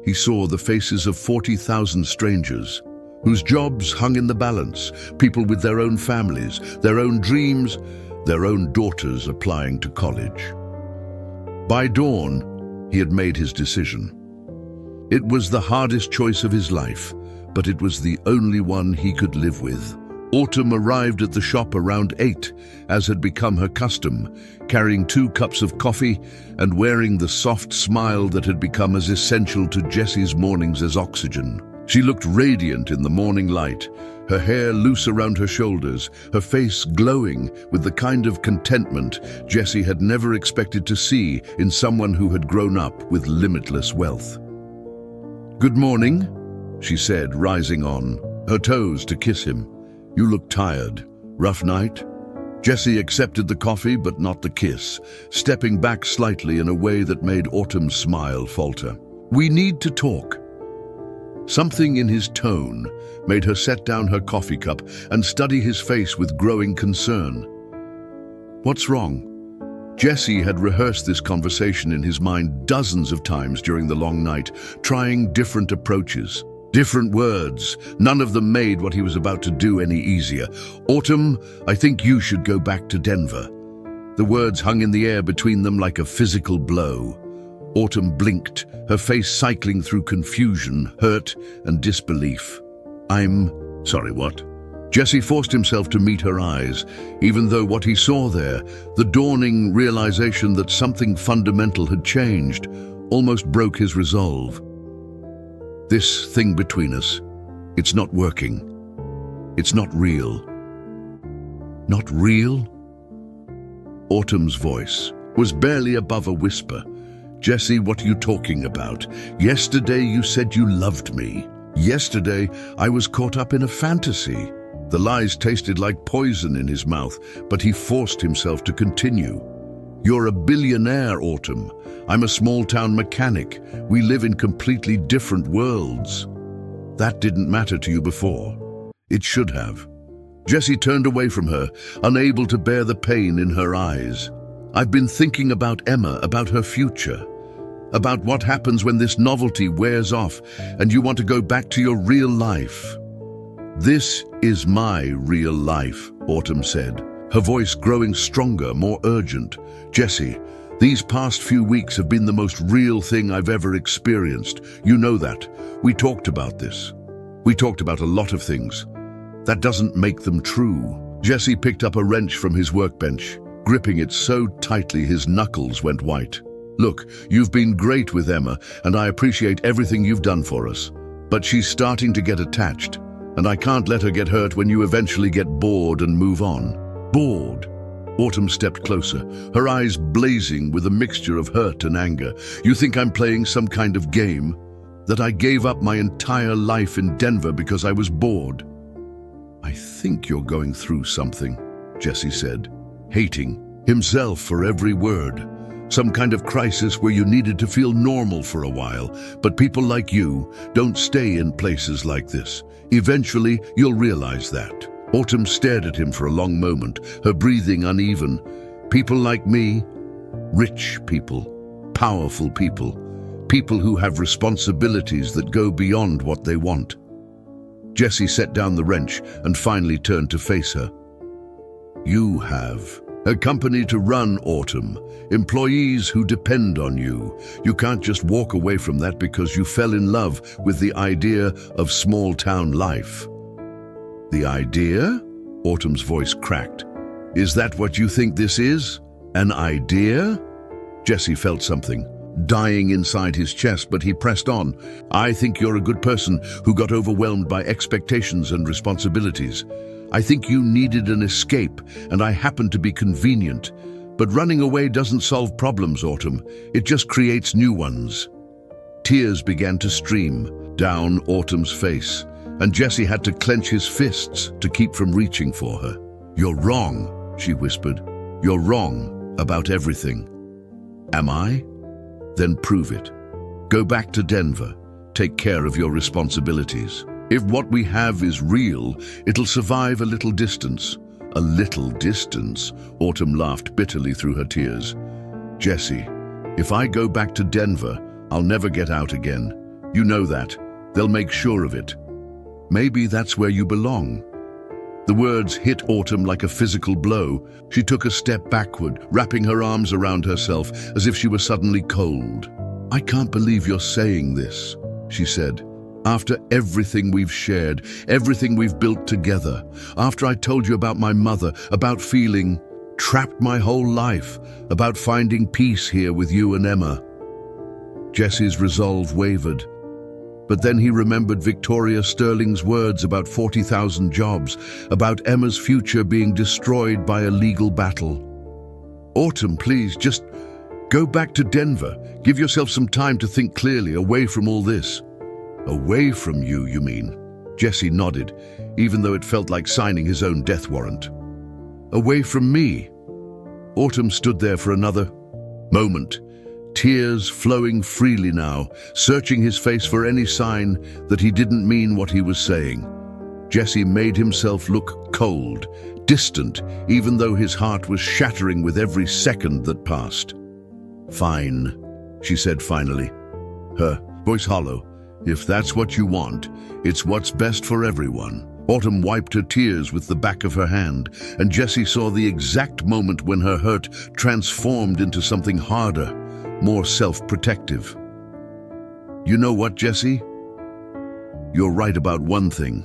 [SPEAKER 1] He saw the faces of 40,000 strangers, whose jobs hung in the balance, people with their own families, their own dreams, their own daughters applying to college. By dawn, he had made his decision. It was the hardest choice of his life, but it was the only one he could live with. Autumn arrived at the shop around 8, as had become her custom, carrying 2 cups of coffee and wearing the soft smile that had become as essential to Jessie's mornings as oxygen. She looked radiant in the morning light, her hair loose around her shoulders, her face glowing with the kind of contentment Jessie had never expected to see in someone who had grown up with limitless wealth. "Good morning," she said, rising on her toes to kiss him. "You look tired. Rough night?" Jessie accepted the coffee but not the kiss, stepping back slightly in a way that made Autumn's smile falter. "We need to talk." Something in his tone made her set down her coffee cup and study his face with growing concern. "What's wrong?" Jessie had rehearsed this conversation in his mind dozens of times during the long night, trying different approaches, different words. None of them made what he was about to do any easier. "Autumn, I think you should go back to Denver." The words hung in the air between them like a physical blow. Autumn blinked, her face cycling through confusion, hurt, and disbelief. "I'm sorry, what?" Jessie forced himself to meet her eyes, even though what he saw there, the dawning realization that something fundamental had changed, almost broke his resolve. "This thing between us, it's not working. It's not real." "Not real?" Autumn's voice was barely above a whisper. "Jessie, what are you talking about? Yesterday you said you loved me. Yesterday I was caught up in a fantasy." The lies tasted like poison in his mouth, but he forced himself to continue. "You're a billionaire, Autumn. I'm a small-town mechanic. We live in completely different worlds." That didn't matter to you before. It should have. Jessie turned away from her, unable to bear the pain in her eyes. "I've been thinking about Emma, about her future, about what happens when this novelty wears off and you want to go back to your real life." "This is my real life," Autumn said, her voice growing stronger, more urgent. "Jessie, these past few weeks have been the most real thing I've ever experienced. You know that. We talked about this. We talked about a lot of things. That doesn't make them true." Jessie picked up a wrench from his workbench, gripping it so tightly his knuckles went white. "Look, you've been great with Emma, and I appreciate everything you've done for us. But she's starting to get attached, and I can't let her get hurt when you eventually get bored and move on." "Bored?" Autumn stepped closer, her eyes blazing with a mixture of hurt and anger. "You think I'm playing some kind of game? That I gave up my entire life in Denver because I was bored?" "I think you're going through something," Jessie said, hating himself for every word. "Some kind of crisis where you needed to feel normal for a while, but people like you don't stay in places like this. Eventually, you'll realize that." Autumn stared at him for a long moment, her breathing uneven. "People like me, rich people, powerful people, people who have responsibilities that go beyond what they want." Jessie set down the wrench and finally turned to face her. "You have a company to run, Autumn, employees who depend on you. You can't just walk away from that because you fell in love with the idea of small-town life." "The idea?" Autumn's voice cracked. "Is that what you think this is? An idea?" Jessie felt something dying inside his chest, but he pressed on. "I think you're a good person who got overwhelmed by expectations and responsibilities. I think you needed an escape, and I happened to be convenient. But running away doesn't solve problems, Autumn. It just creates new ones." Tears began to stream down Autumn's face, and Jessie had to clench his fists to keep from reaching for her. "You're wrong," she whispered. "You're wrong about everything." "Am I? Then prove it. Go back to Denver. Take care of your responsibilities. If what we have is real, it'll survive a little distance." "A little distance?" Autumn laughed bitterly through her tears. "Jessie, if I go back to Denver, I'll never get out again. You know that. They'll make sure of it. Maybe that's where you belong." The words hit Autumn like a physical blow. She took a step backward, wrapping her arms around herself as if she were suddenly cold. "I can't believe you're saying this," she said. After everything we've shared, everything we've built together, after I told you about my mother, about feeling trapped my whole life, about finding peace here with you and Emma." Jesse's resolve wavered. But then he remembered Victoria Sterling's words about 40,000 jobs, about Emma's future being destroyed by a legal battle. "Autumn, please, just go back to Denver. Give yourself some time to think clearly, away from all this." "Away from you, you mean?" Jesse nodded, even though it felt like signing his own death warrant. "Away from me?" Autumn stood there for another moment, tears flowing freely now, searching his face for any sign that he didn't mean what he was saying. Jesse made himself look cold, distant, even though his heart was shattering with every second that passed. "Fine," she said finally, her voice hollow. "If that's what you want, it's what's best for everyone." Autumn wiped her tears with the back of her hand, and Jesse saw the exact moment when her hurt transformed into something harder, more self-protective. "You know what, Jesse? You're right about one thing.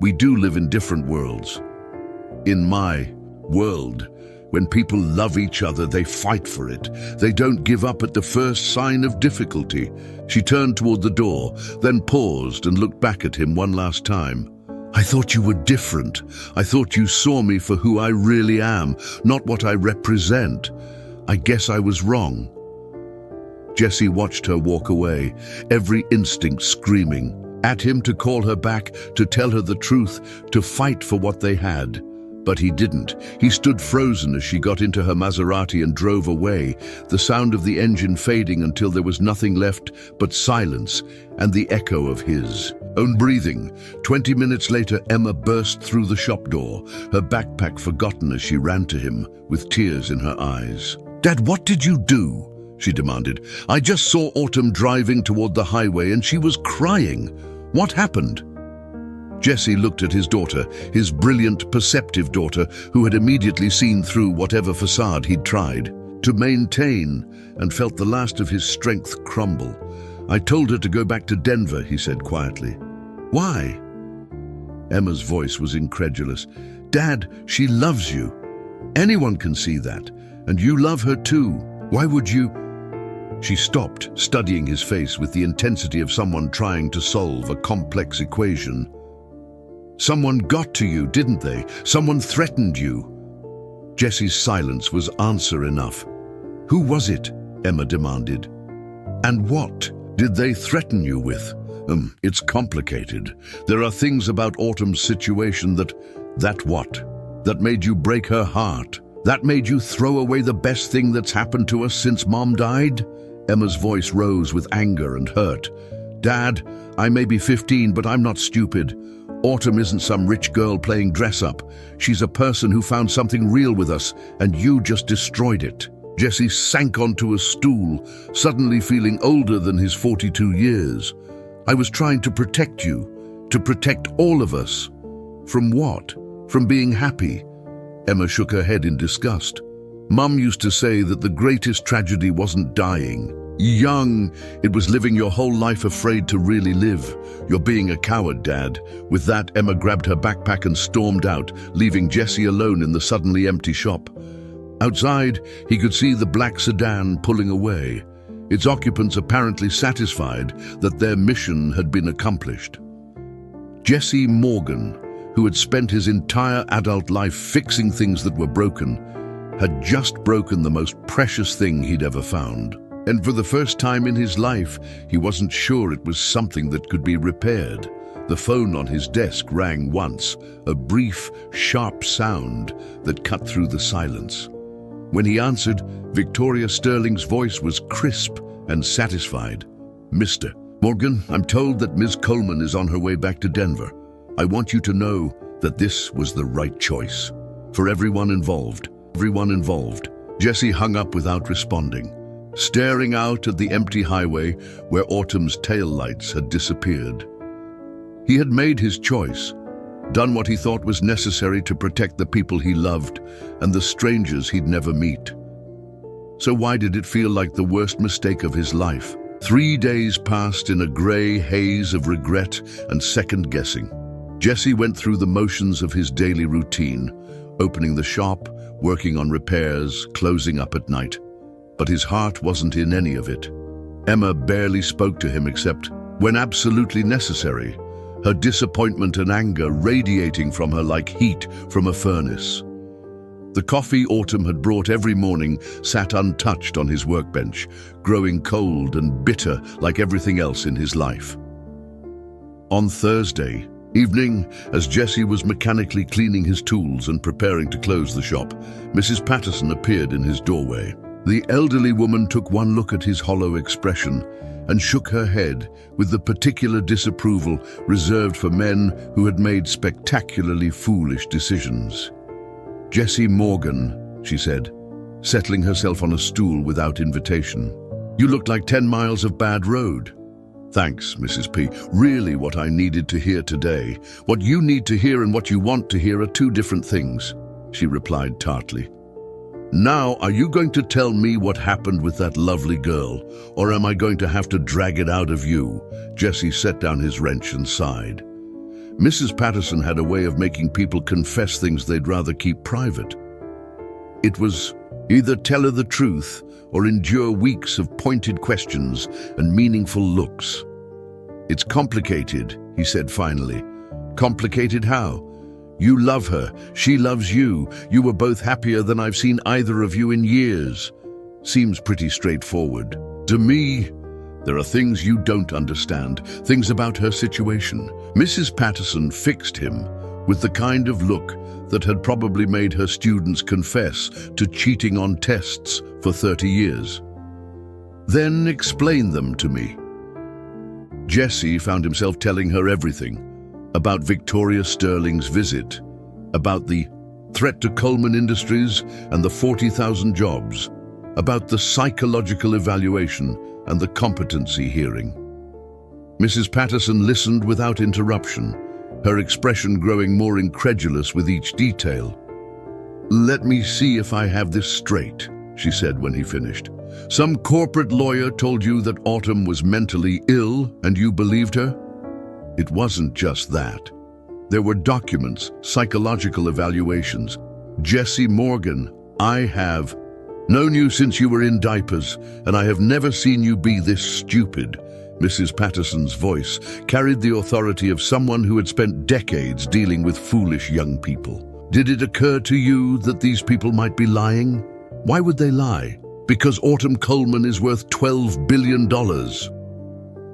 [SPEAKER 1] We do live in different worlds. In my world, when people love each other, they fight for it. They don't give up at the first sign of difficulty." She turned toward the door, then paused and looked back at him one last time. "I thought you were different. I thought you saw me for who I really am, not what I represent. I guess I was wrong." Jesse watched her walk away, every instinct screaming at him to call her back, to tell her the truth, to fight for what they had. But he didn't. He stood frozen as she got into her Maserati and drove away, the sound of the engine fading until there was nothing left but silence and the echo of his own breathing. 20 minutes later, Emma burst through the shop door, her backpack forgotten as she ran to him with tears in her eyes. "Dad, what did you do?" she demanded. "I just saw Autumn driving toward the highway and she was crying. What happened?" Jesse looked at his daughter, his brilliant, perceptive daughter, who had immediately seen through whatever facade he'd tried to maintain, and felt the last of his strength crumble. "I told her to go back to Denver," he said quietly. "Why?" Emma's voice was incredulous. "Dad, she loves you. Anyone can see that. And you love her too. Why would you?" She stopped, studying his face with the intensity of someone trying to solve a complex equation. "Someone got to you, didn't they? Someone threatened you." Jesse's silence was answer enough. "Who was it?" Emma demanded. "And what did they threaten you with?" It's complicated. There are things about Autumn's situation that what? That made you break her heart? That made you throw away the best thing that's happened to us since Mom died?" Emma's voice rose with anger and hurt. "Dad, I may be 15, but I'm not stupid. Autumn isn't some rich girl playing dress-up. She's a person who found something real with us, and you just destroyed it." Jesse sank onto a stool, suddenly feeling older than his 42 years. "I was trying to protect you, to protect all of us." "From what? From being happy?" Emma shook her head in disgust. "Mum used to say that the greatest tragedy wasn't dying young, it was living your whole life afraid to really live. You're being a coward, Dad." With that, Emma grabbed her backpack and stormed out, leaving Jesse alone in the suddenly empty shop. Outside, he could see the black sedan pulling away, its occupants apparently satisfied that their mission had been accomplished. Jesse Morgan, who had spent his entire adult life fixing things that were broken, had just broken the most precious thing he'd ever found. And for the first time in his life, he wasn't sure it was something that could be repaired. The phone on his desk rang once, a brief, sharp sound that cut through the silence. When he answered, Victoria Sterling's voice was crisp and satisfied. "Mr. Morgan, I'm told that Ms. Coleman is on her way back to Denver. I want you to know that this was the right choice. For everyone involved. Everyone involved." Jesse hung up without responding, staring out at the empty highway where Autumn's taillights had disappeared. He had made his choice, done what he thought was necessary to protect the people he loved and the strangers he'd never meet. So why did it feel like the worst mistake of his life? 3 days passed in a grey haze of regret and second-guessing. Jesse went through the motions of his daily routine, opening the shop, working on repairs, closing up at night. But his heart wasn't in any of it. Emma barely spoke to him except when absolutely necessary, her disappointment and anger radiating from her like heat from a furnace. The coffee Autumn had brought every morning sat untouched on his workbench, growing cold and bitter like everything else in his life. On Thursday evening, as Jesse was mechanically cleaning his tools and preparing to close the shop, Mrs. Patterson appeared in his doorway. The elderly woman took one look at his hollow expression and shook her head with the particular disapproval reserved for men who had made spectacularly foolish decisions. "Jessie Morgan," she said, settling herself on a stool without invitation. "You look like 10 miles of bad road." "Thanks, Mrs. P. Really what I needed to hear today. What you need to hear and what you want to hear are two different things," she replied tartly. "Now, are you going to tell me what happened with that lovely girl, or am I going to have to drag it out of you?" Jesse set down his wrench and sighed. Mrs. Patterson had a way of making people confess things they'd rather keep private. It was either tell her the truth or endure weeks of pointed questions and meaningful looks. "It's complicated," he said finally. "Complicated how? You love her, she loves you. You were both happier than I've seen either of you in years. Seems pretty straightforward. To me, there are things you don't understand, things about her situation." Mrs. Patterson fixed him with the kind of look that had probably made her students confess to cheating on tests for 30 years. "Then explain them to me." Jesse found himself telling her everything. About Victoria Sterling's visit, about the threat to Coleman Industries and the 40,000 jobs, about the psychological evaluation and the competency hearing. Mrs. Patterson listened without interruption, her expression growing more incredulous with each detail. "Let me see if I have this straight," she said when he finished. "Some corporate lawyer told you that Autumn was mentally ill and you believed her?" It wasn't just that. There were documents, psychological evaluations. "Jessie Morgan, I have known you since you were in diapers, and I have never seen you be this stupid." Mrs. Patterson's voice carried the authority of someone who had spent decades dealing with foolish young people. "Did it occur to you that these people might be lying? Why would they lie? Because Autumn Coleman is worth $12 billion.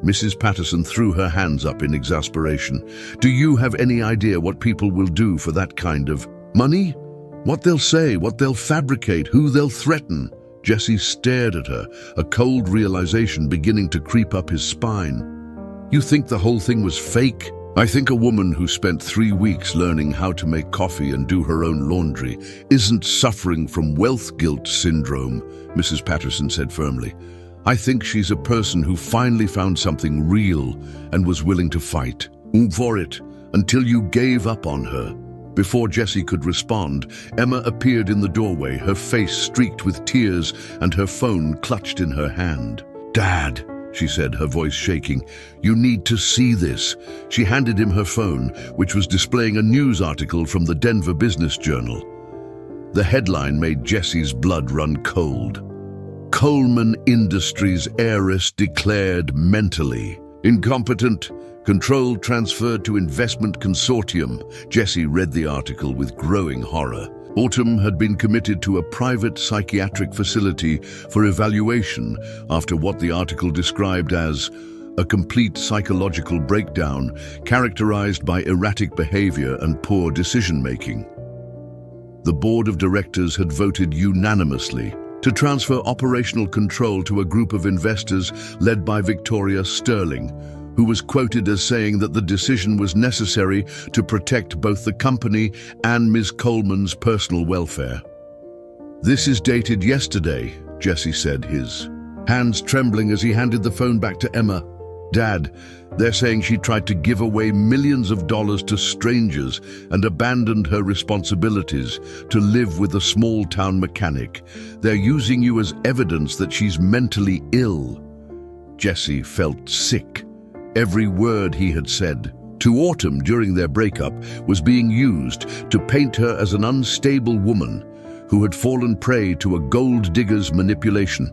[SPEAKER 1] Mrs. Patterson threw her hands up in exasperation. "Do you have any idea what people will do for that kind of money? What they'll say, what they'll fabricate, who they'll threaten?" Jesse stared at her, a cold realization beginning to creep up his spine. "You think the whole thing was fake?" "I think a woman who spent 3 weeks learning how to make coffee and do her own laundry isn't suffering from wealth guilt syndrome," Mrs. Patterson said firmly. "I think she's a person who finally found something real and was willing to fight for it until you gave up on her." Before Jesse could respond, Emma appeared in the doorway, her face streaked with tears and her phone clutched in her hand. "Dad," she said, her voice shaking, "you need to see this." She handed him her phone, which was displaying a news article from the Denver Business Journal. The headline made Jesse's blood run cold. "Coleman Industries heiress declared mentally incompetent. Control transferred to investment consortium." Jesse read the article with growing horror. Autumn had been committed to a private psychiatric facility for evaluation after what the article described as a complete psychological breakdown characterized by erratic behavior and poor decision-making. The board of directors had voted unanimously to transfer operational control to a group of investors led by Victoria Sterling, who was quoted as saying that the decision was necessary to protect both the company and Ms. Coleman's personal welfare. "This is dated yesterday," Jesse said, his hands trembling as he handed the phone back to Emma. "Dad, they're saying she tried to give away millions of dollars to strangers and abandoned her responsibilities to live with a small-town mechanic. They're using you as evidence that she's mentally ill." Jesse felt sick. Every word he had said to Autumn during their breakup was being used to paint her as an unstable woman who had fallen prey to a gold digger's manipulation.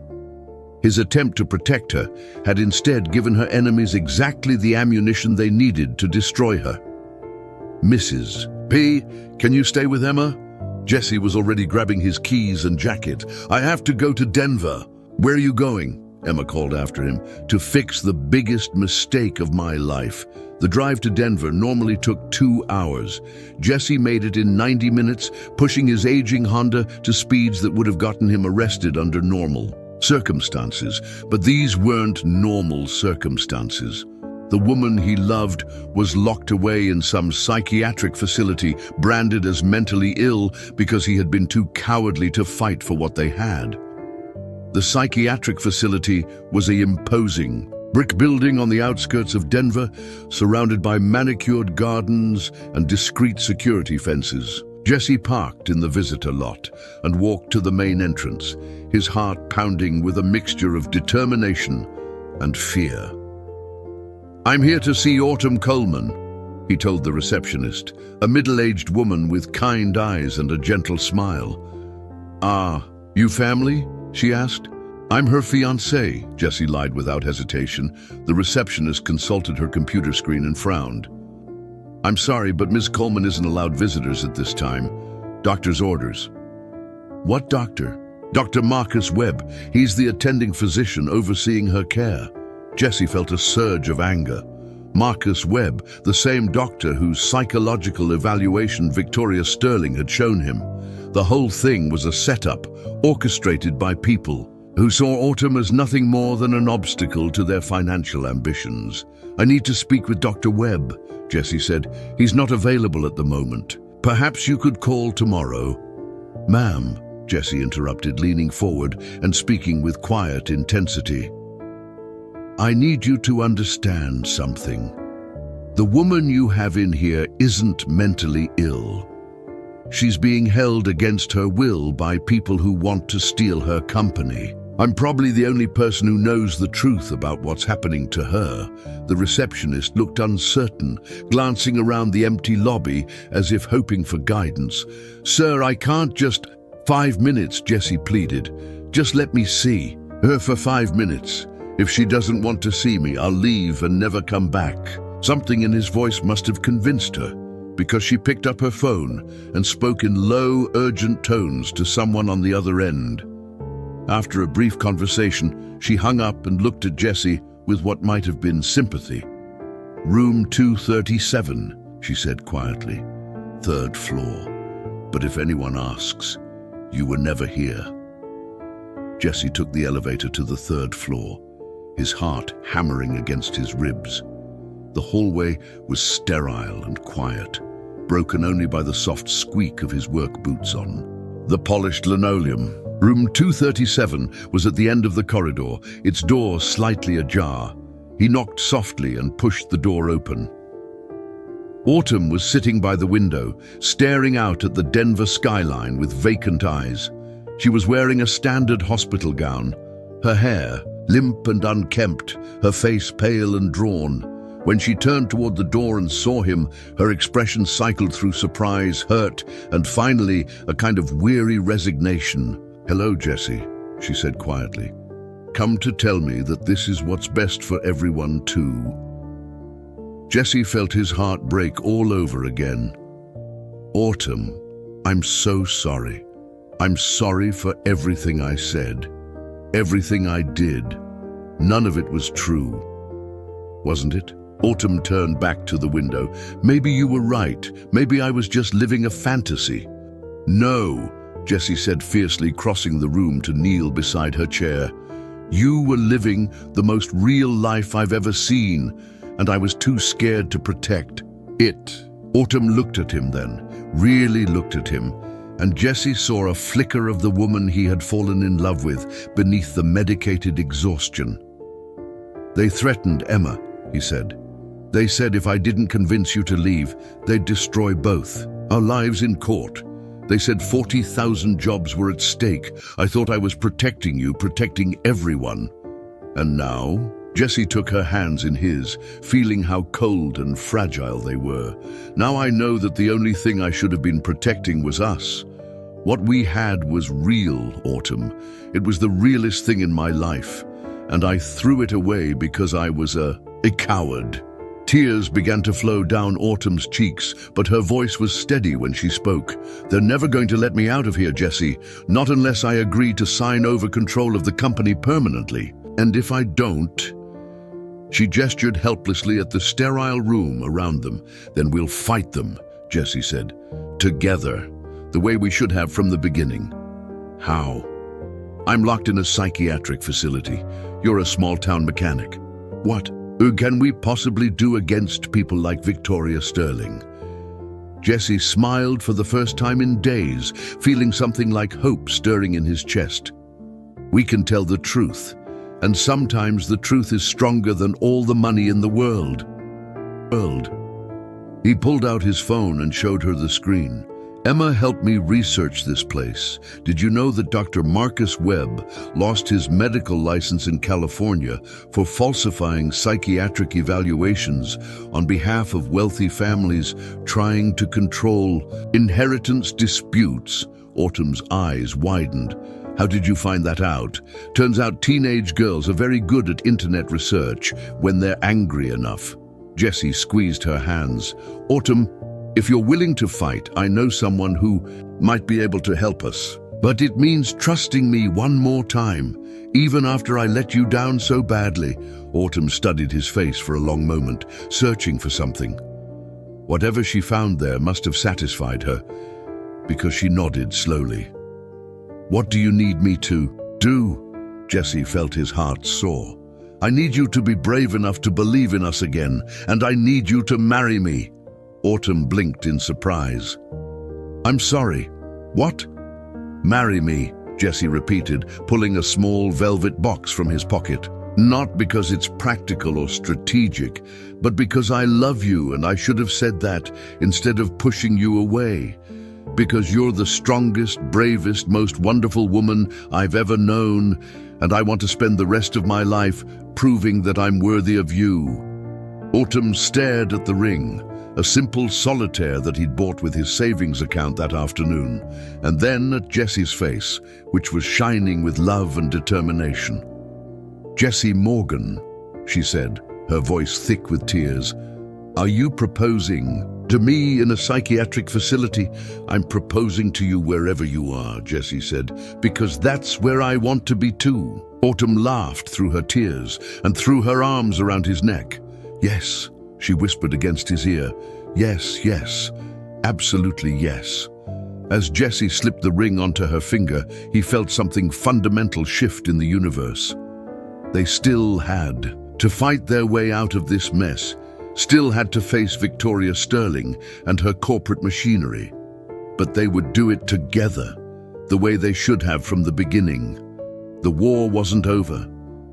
[SPEAKER 1] His attempt to protect her had instead given her enemies exactly the ammunition they needed to destroy her. "Mrs. P, can you stay with Emma?" Jesse was already grabbing his keys and jacket. "I have to go to Denver." "Where are you going?" Emma called after him. "To fix the biggest mistake of my life." The drive to Denver normally took 2 hours. Jesse made it in 90 minutes, pushing his aging Honda to speeds that would have gotten him arrested under normal circumstances. But these weren't normal circumstances. The woman he loved was locked away in some psychiatric facility, branded as mentally ill because he had been too cowardly to fight for what they had. The psychiatric facility was an imposing brick building on the outskirts of Denver, surrounded by manicured gardens and discreet security fences. Jesse parked in the visitor lot and walked to the main entrance, his heart pounding with a mixture of determination and fear. "I'm here to see Autumn Coleman," he told the receptionist, a middle-aged woman with kind eyes and a gentle smile. "Ah, you family?" she asked. "I'm her fiancé," Jesse lied without hesitation. The receptionist consulted her computer screen and frowned. "I'm sorry, but Ms. Coleman isn't allowed visitors at this time. Doctor's orders." "What doctor?" "Dr. Marcus Webb. He's the attending physician overseeing her care." Jesse felt a surge of anger. Marcus Webb, the same doctor whose psychological evaluation Victoria Sterling had shown him. The whole thing was a setup, orchestrated by people who saw Autumn as nothing more than an obstacle to their financial ambitions. "I need to speak with Dr. Webb," Jesse said. "He's not available at the moment. Perhaps you could call tomorrow." "Ma'am," Jesse interrupted, leaning forward and speaking with quiet intensity. "I need you to understand something. The woman you have in here isn't mentally ill. She's being held against her will by people who want to steal her company. I'm probably the only person who knows the truth about what's happening to her." The receptionist looked uncertain, glancing around the empty lobby as if hoping for guidance. "Sir, I can't just—" "5 minutes," Jesse pleaded. "Just let me see her for 5 minutes. If she doesn't want to see me, I'll leave and never come back." Something in his voice must have convinced her, because she picked up her phone and spoke in low, urgent tones to someone on the other end. After a brief conversation, she hung up and looked at Jesse with what might have been sympathy. "Room 237, she said quietly. "Third floor. But if anyone asks, you were never here." Jesse took the elevator to the 3rd floor, his heart hammering against his ribs. The hallway was sterile and quiet, broken only by the soft squeak of his work boots on the polished linoleum. Room 237 was at the end of the corridor, its door slightly ajar. He knocked softly and pushed the door open. Autumn was sitting by the window, staring out at the Denver skyline with vacant eyes. She was wearing a standard hospital gown, her hair limp and unkempt, her face pale and drawn. When she turned toward the door and saw him, her expression cycled through surprise, hurt, and finally a kind of weary resignation. "Hello, Jesse," she said quietly. "Come to tell me that this is what's best for everyone too." Jesse felt his heart break all over again. "Autumn, I'm so sorry. I'm sorry for everything I said, everything I did. None of it was true. Wasn't it?" Autumn turned back to the window. "Maybe you were right. Maybe I was just living a fantasy." "No," Jesse said fiercely, crossing the room to kneel beside her chair. "You were living the most real life I've ever seen, and I was too scared to protect it." Autumn looked at him then, really looked at him, and Jesse saw a flicker of the woman he had fallen in love with beneath the medicated exhaustion. "They threatened Emma," he said. "They said if I didn't convince you to leave, they'd destroy both our lives in court. They said 40,000 jobs were at stake. I thought I was protecting you, protecting everyone. And now," Jessie took her hands in his, feeling how cold and fragile they were. Now I know that the only thing I should have been protecting was us. What we had was real, Autumn. It was the realest thing in my life, and I threw it away because I was a coward. Tears began to flow down Autumn's cheeks, but her voice was steady when she spoke. They're never going to let me out of here, Jessie, not unless I agree to sign over control of the company permanently. And if I don't... She gestured helplessly at the sterile room around them. Then we'll fight them, Jessie said. Together, the way we should have from the beginning. How? I'm locked in a psychiatric facility. You're a small-town mechanic. What can we possibly do against people like Victoria Sterling? Jessie smiled for the first time in days, feeling something like hope stirring in his chest. We can tell the truth, and sometimes the truth is stronger than all the money in the world. He pulled out his phone and showed her the screen. Emma helped me research this place. Did you know that Dr. Marcus Webb lost his medical license in California for falsifying psychiatric evaluations on behalf of wealthy families trying to control inheritance disputes? Autumn's eyes widened. How did you find that out? Turns out teenage girls are very good at internet research when they're angry enough. Jessie squeezed her hands. Autumn, if you're willing to fight, I know someone who might be able to help us. But it means trusting me one more time, even after I let you down so badly. Autumn studied his face for a long moment, searching for something. Whatever she found there must have satisfied her, because she nodded slowly. What do you need me to do? Jessie felt his heart soar. I need you to be brave enough to believe in us again, and I need you to marry me. Autumn blinked in surprise. I'm sorry. What? Marry me, Jessie repeated, pulling a small velvet box from his pocket. Not because it's practical or strategic, but because I love you, and I should have said that instead of pushing you away. Because you're the strongest, bravest, most wonderful woman I've ever known, and I want to spend the rest of my life proving that I'm worthy of you. Autumn stared at the ring, a simple solitaire that he'd bought with his savings account that afternoon, and then at Jessie's face, which was shining with love and determination. Jessie Morgan, she said, her voice thick with tears, are you proposing to me in a psychiatric facility? I'm proposing to you wherever you are, Jessie said, because that's where I want to be too. Autumn laughed through her tears and threw her arms around his neck. Yes, she whispered against his ear. Yes, yes, absolutely yes. As Jessie slipped the ring onto her finger, he felt something fundamental shift in the universe. They still had to fight their way out of this mess, still had to face Victoria Sterling and her corporate machinery. But they would do it together, the way they should have from the beginning. The war wasn't over,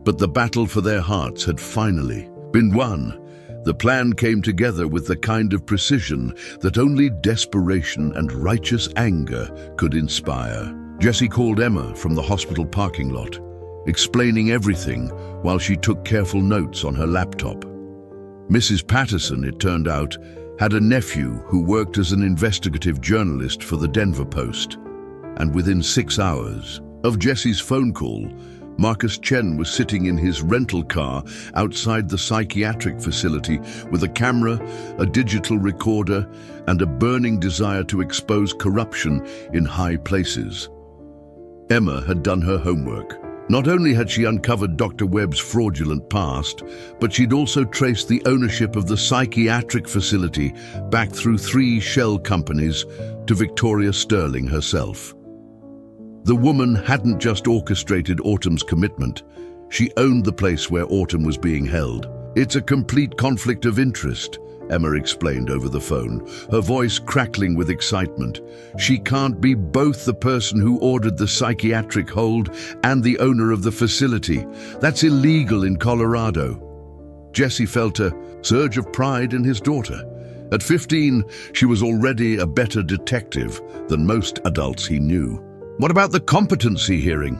[SPEAKER 1] but the battle for their hearts had finally been won. The plan came together with the kind of precision that only desperation and righteous anger could inspire. Jessie called Emma from the hospital parking lot, explaining everything while she took careful notes on her laptop. Mrs. Patterson, it turned out, had a nephew who worked as an investigative journalist for the Denver Post. And within 6 hours of Jessie's phone call, Marcus Chen was sitting in his rental car outside the psychiatric facility with a camera, a digital recorder, and a burning desire to expose corruption in high places. Emma had done her homework. Not only had she uncovered Dr. Webb's fraudulent past, but she'd also traced the ownership of the psychiatric facility back through 3 shell companies to Victoria Sterling herself. The woman hadn't just orchestrated Autumn's commitment, she owned the place where Autumn was being held. It's a complete conflict of interest, Emma explained over the phone, her voice crackling with excitement. She can't be both the person who ordered the psychiatric hold and the owner of the facility. That's illegal in Colorado. Jessie felt a surge of pride in his daughter. At 15, she was already a better detective than most adults he knew. What about the competency hearing?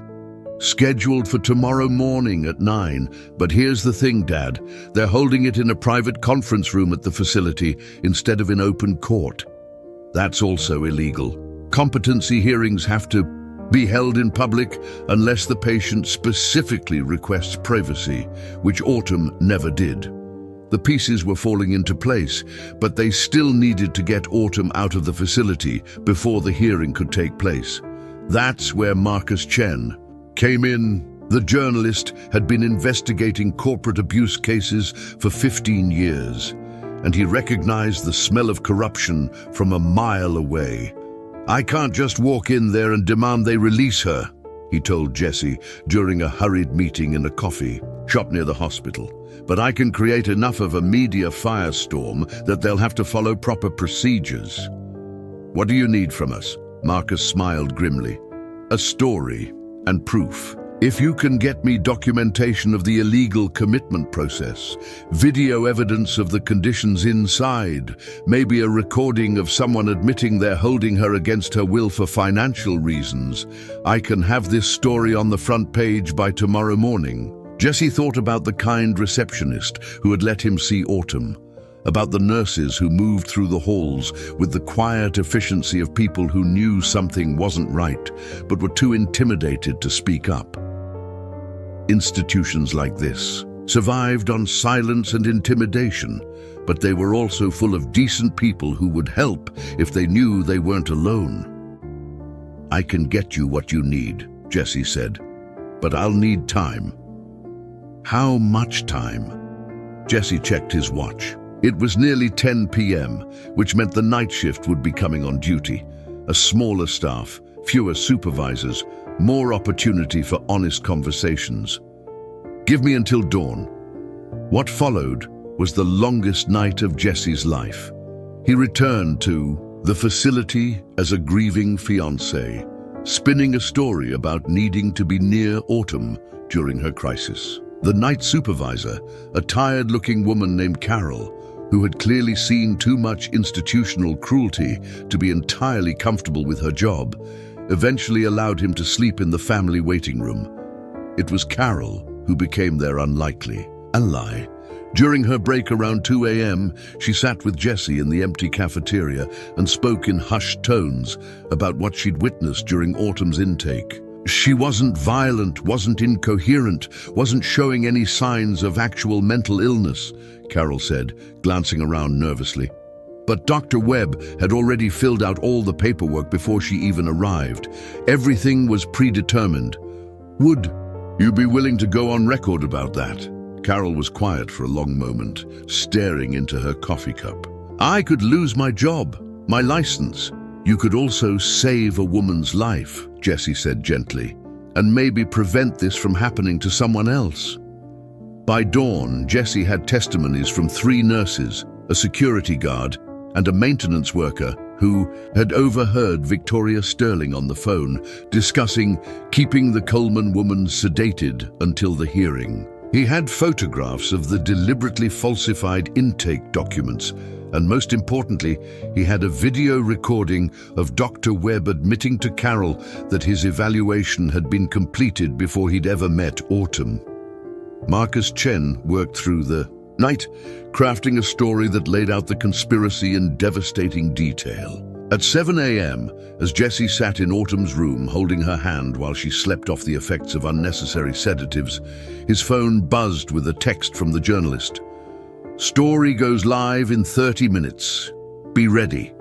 [SPEAKER 1] Scheduled for tomorrow morning at 9. But here's the thing, Dad. They're holding it in a private conference room at the facility instead of in open court. That's also illegal. Competency hearings have to be held in public unless the patient specifically requests privacy, which Autumn never did. The pieces were falling into place, but they still needed to get Autumn out of the facility before the hearing could take place. That's where Marcus Chen came in. The journalist had been investigating corporate abuse cases for 15 years, and he recognized the smell of corruption from a mile away. "I can't just walk in there and demand they release her," he told Jesse during a hurried meeting in a coffee shop near the hospital. "But I can create enough of a media firestorm that they'll have to follow proper procedures." "What do you need from us?" Marcus smiled grimly. "A story and proof. If you can get me documentation of the illegal commitment process, video evidence of the conditions inside, maybe a recording of someone admitting they're holding her against her will for financial reasons, I can have this story on the front page by tomorrow morning." Jesse thought about the kind receptionist who had let him see Autumn, about the nurses who moved through the halls with the quiet efficiency of people who knew something wasn't right, but were too intimidated to speak up. Institutions like this survived on silence and intimidation, but they were also full of decent people who would help if they knew they weren't alone. "I can get you what you need," Jesse said, "but I'll need time." "How much time?" Jesse checked his watch. It was nearly 10 p.m., which meant the night shift would be coming on duty. A smaller staff, fewer supervisors, more opportunity for honest conversations. "Give me until dawn." What followed was the longest night of Jesse's life. He returned to the facility as a grieving fiancé, spinning a story about needing to be near Autumn during her crisis. The night supervisor, a tired-looking woman named Carol, who had clearly seen too much institutional cruelty to be entirely comfortable with her job, eventually allowed him to sleep in the family waiting room. It was Carol who became their unlikely ally. During her break around 2 a.m., she sat with Jesse in the empty cafeteria and spoke in hushed tones about what she'd witnessed during Autumn's intake. She wasn't violent, wasn't incoherent, wasn't showing any signs of actual mental illness, Carol said, glancing around nervously. But Dr. Webb had already filled out all the paperwork before she even arrived. Everything was predetermined. "Would you be willing to go on record about that?" Carol was quiet for a long moment, staring into her coffee cup. "I could lose my job, my license. You could also save a woman's life," Jesse said gently, "and maybe prevent this from happening to someone else." By dawn, Jesse had testimonies from 3 nurses, a security guard, and a maintenance worker who had overheard Victoria Sterling on the phone discussing keeping the Coleman woman sedated until the hearing. He had photographs of the deliberately falsified intake documents, and most importantly, he had a video recording of Dr. Webb admitting to Carol that his evaluation had been completed before he'd ever met Autumn. Marcus Chen worked through the night, crafting a story that laid out the conspiracy in devastating detail. At 7 a.m., as Jesse sat in Autumn's room holding her hand while she slept off the effects of unnecessary sedatives, his phone buzzed with a text from the journalist. "Story goes live in 30 minutes. Be ready."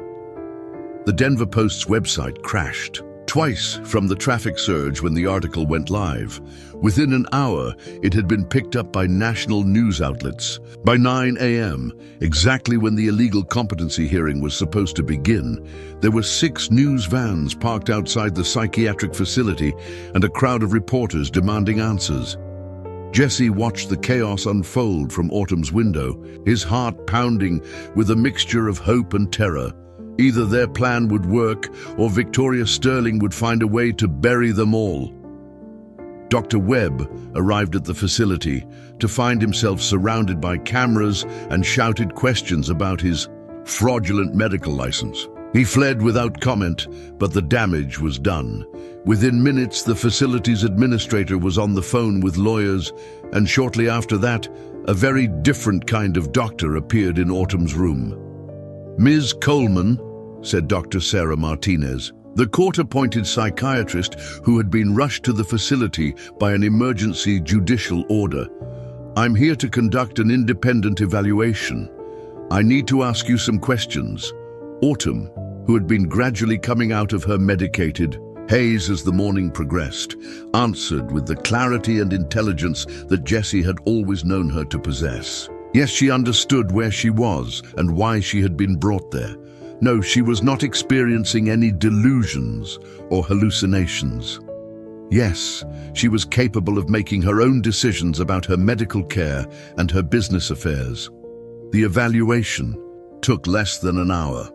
[SPEAKER 1] The Denver Post's website crashed twice from the traffic surge when the article went live. Within an hour, it had been picked up by national news outlets. By 9 a.m., exactly when the illegal competency hearing was supposed to begin, there were 6 news vans parked outside the psychiatric facility and a crowd of reporters demanding answers. Jesse watched the chaos unfold from Autumn's window, his heart pounding with a mixture of hope and terror. Either their plan would work, or Victoria Sterling would find a way to bury them all. Dr. Webb arrived at the facility to find himself surrounded by cameras and shouted questions about his fraudulent medical license. He fled without comment, but the damage was done. Within minutes, the facility's administrator was on the phone with lawyers, and shortly after that, a very different kind of doctor appeared in Autumn's room. "Ms. Coleman," said Dr. Sarah Martinez, the court-appointed psychiatrist who had been rushed to the facility by an emergency judicial order, "I'm here to conduct an independent evaluation. I need to ask you some questions." Autumn, who had been gradually coming out of her medicated haze as the morning progressed, answered with the clarity and intelligence that Jessie had always known her to possess. Yes, she understood where she was and why she had been brought there. No, she was not experiencing any delusions or hallucinations. Yes, she was capable of making her own decisions about her medical care and her business affairs. The evaluation took less than an hour.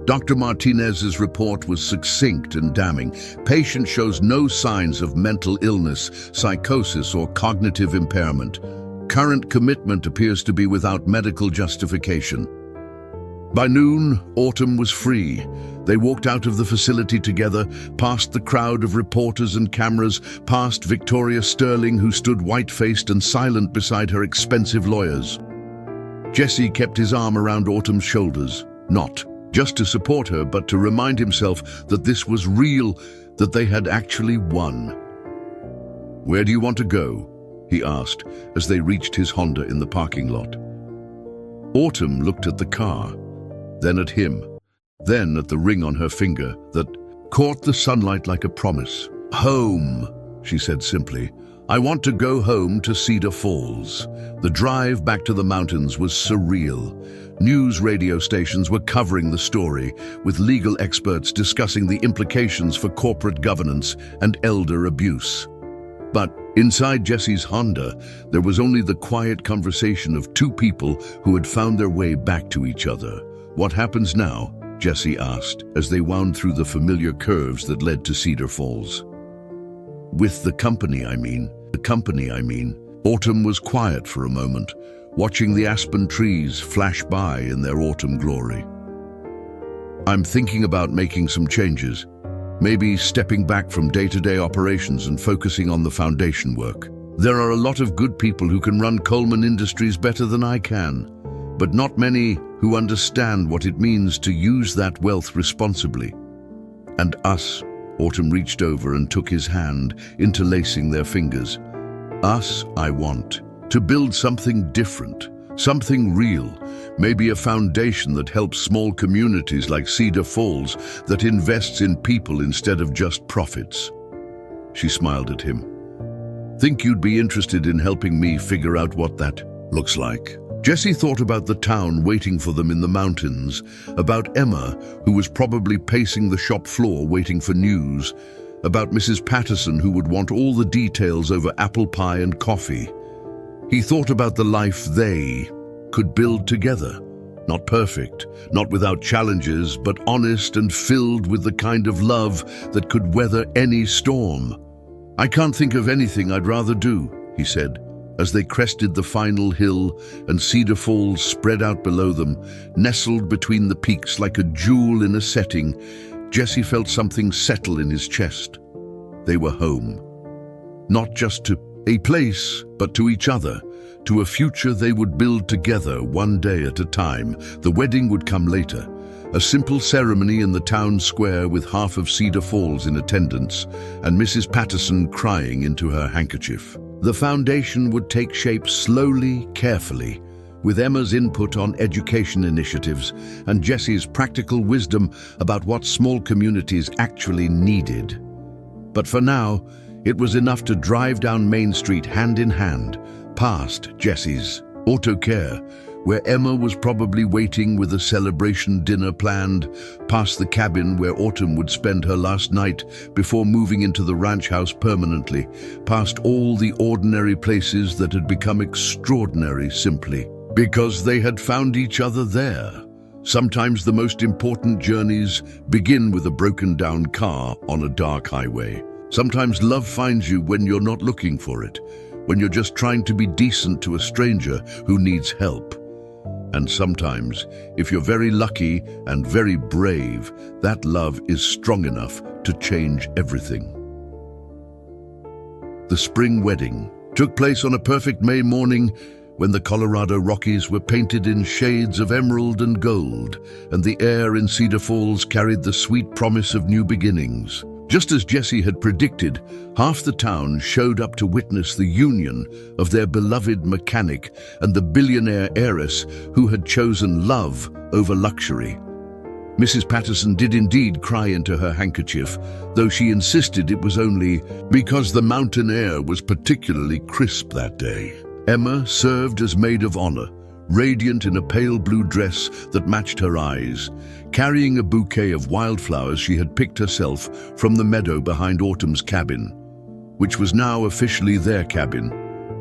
[SPEAKER 1] Dr. Martinez's report was succinct and damning. Patient shows no signs of mental illness, psychosis, or cognitive impairment. Current commitment appears to be without medical justification. By noon, Autumn was free. They walked out of the facility together, past the crowd of reporters and cameras, past Victoria Sterling, who stood white-faced and silent beside her expensive lawyers. Jesse kept his arm around Autumn's shoulders, not just to support her, but to remind himself that this was real, that they had actually won. "Where do you want to go?" he asked as they reached his Honda in the parking lot. Autumn looked at the car, then at him, then at the ring on her finger that caught the sunlight like a promise. "Home," she said simply. "I want to go home to Cedar Falls." The drive back to the mountains was surreal. News radio stations were covering the story, with legal experts discussing the implications for corporate governance and elder abuse. But inside Jesse's Honda, there was only the quiet conversation of two people who had found their way back to each other. "What happens now?" Jesse asked, as they wound through the familiar curves that led to Cedar Falls. "With the company, I mean. Autumn was quiet for a moment, watching the aspen trees flash by in their autumn glory. "I'm thinking about making some changes. Maybe stepping back from day-to-day operations and focusing on the foundation work. There are a lot of good people who can run Coleman Industries better than I can, but not many who understand what it means to use that wealth responsibly. And us," Autumn reached over and took his hand, interlacing their fingers. "Us, I want to build something different, something real, maybe a foundation that helps small communities like Cedar Falls, that invests in people instead of just profits." She smiled at him. "Think you'd be interested in helping me figure out what that looks like?" Jesse thought about the town waiting for them in the mountains, about Emma, who was probably pacing the shop floor waiting for news, about Mrs. Patterson, who would want all the details over apple pie and coffee. He thought about the life they could build together. Not perfect, not without challenges, but honest and filled with the kind of love that could weather any storm. "I can't think of anything I'd rather do," he said, as they crested the final hill and Cedar Falls spread out below them, nestled between the peaks like a jewel in a setting. Jesse felt something settle in his chest. They were home. Not just to a place, but to each other, to a future they would build together one day at a time. The wedding would come later, a simple ceremony in the town square with half of Cedar Falls in attendance and Mrs. Patterson crying into her handkerchief. The foundation would take shape slowly, carefully, with Emma's input on education initiatives and Jesse's practical wisdom about what small communities actually needed. But for now, it was enough to drive down Main Street hand in hand, past Jesse's Auto Care, where Emma was probably waiting with a celebration dinner planned, past the cabin where Autumn would spend her last night before moving into the ranch house permanently, past all the ordinary places that had become extraordinary simply because they had found each other there. Sometimes the most important journeys begin with a broken-down car on a dark highway. Sometimes love finds you when you're not looking for it, when you're just trying to be decent to a stranger who needs help. And sometimes, if you're very lucky and very brave, that love is strong enough to change everything. The spring wedding took place on a perfect May morning when the Colorado Rockies were painted in shades of emerald and gold, and the air in Cedar Falls carried the sweet promise of new beginnings. Just as Jesse had predicted, half the town showed up to witness the union of their beloved mechanic and the billionaire heiress who had chosen love over luxury. Mrs. Patterson did indeed cry into her handkerchief, though she insisted it was only because the mountain air was particularly crisp that day. Emma served as maid of honor, radiant in a pale blue dress that matched her eyes, carrying a bouquet of wildflowers she had picked herself from the meadow behind Autumn's cabin, which was now officially their cabin,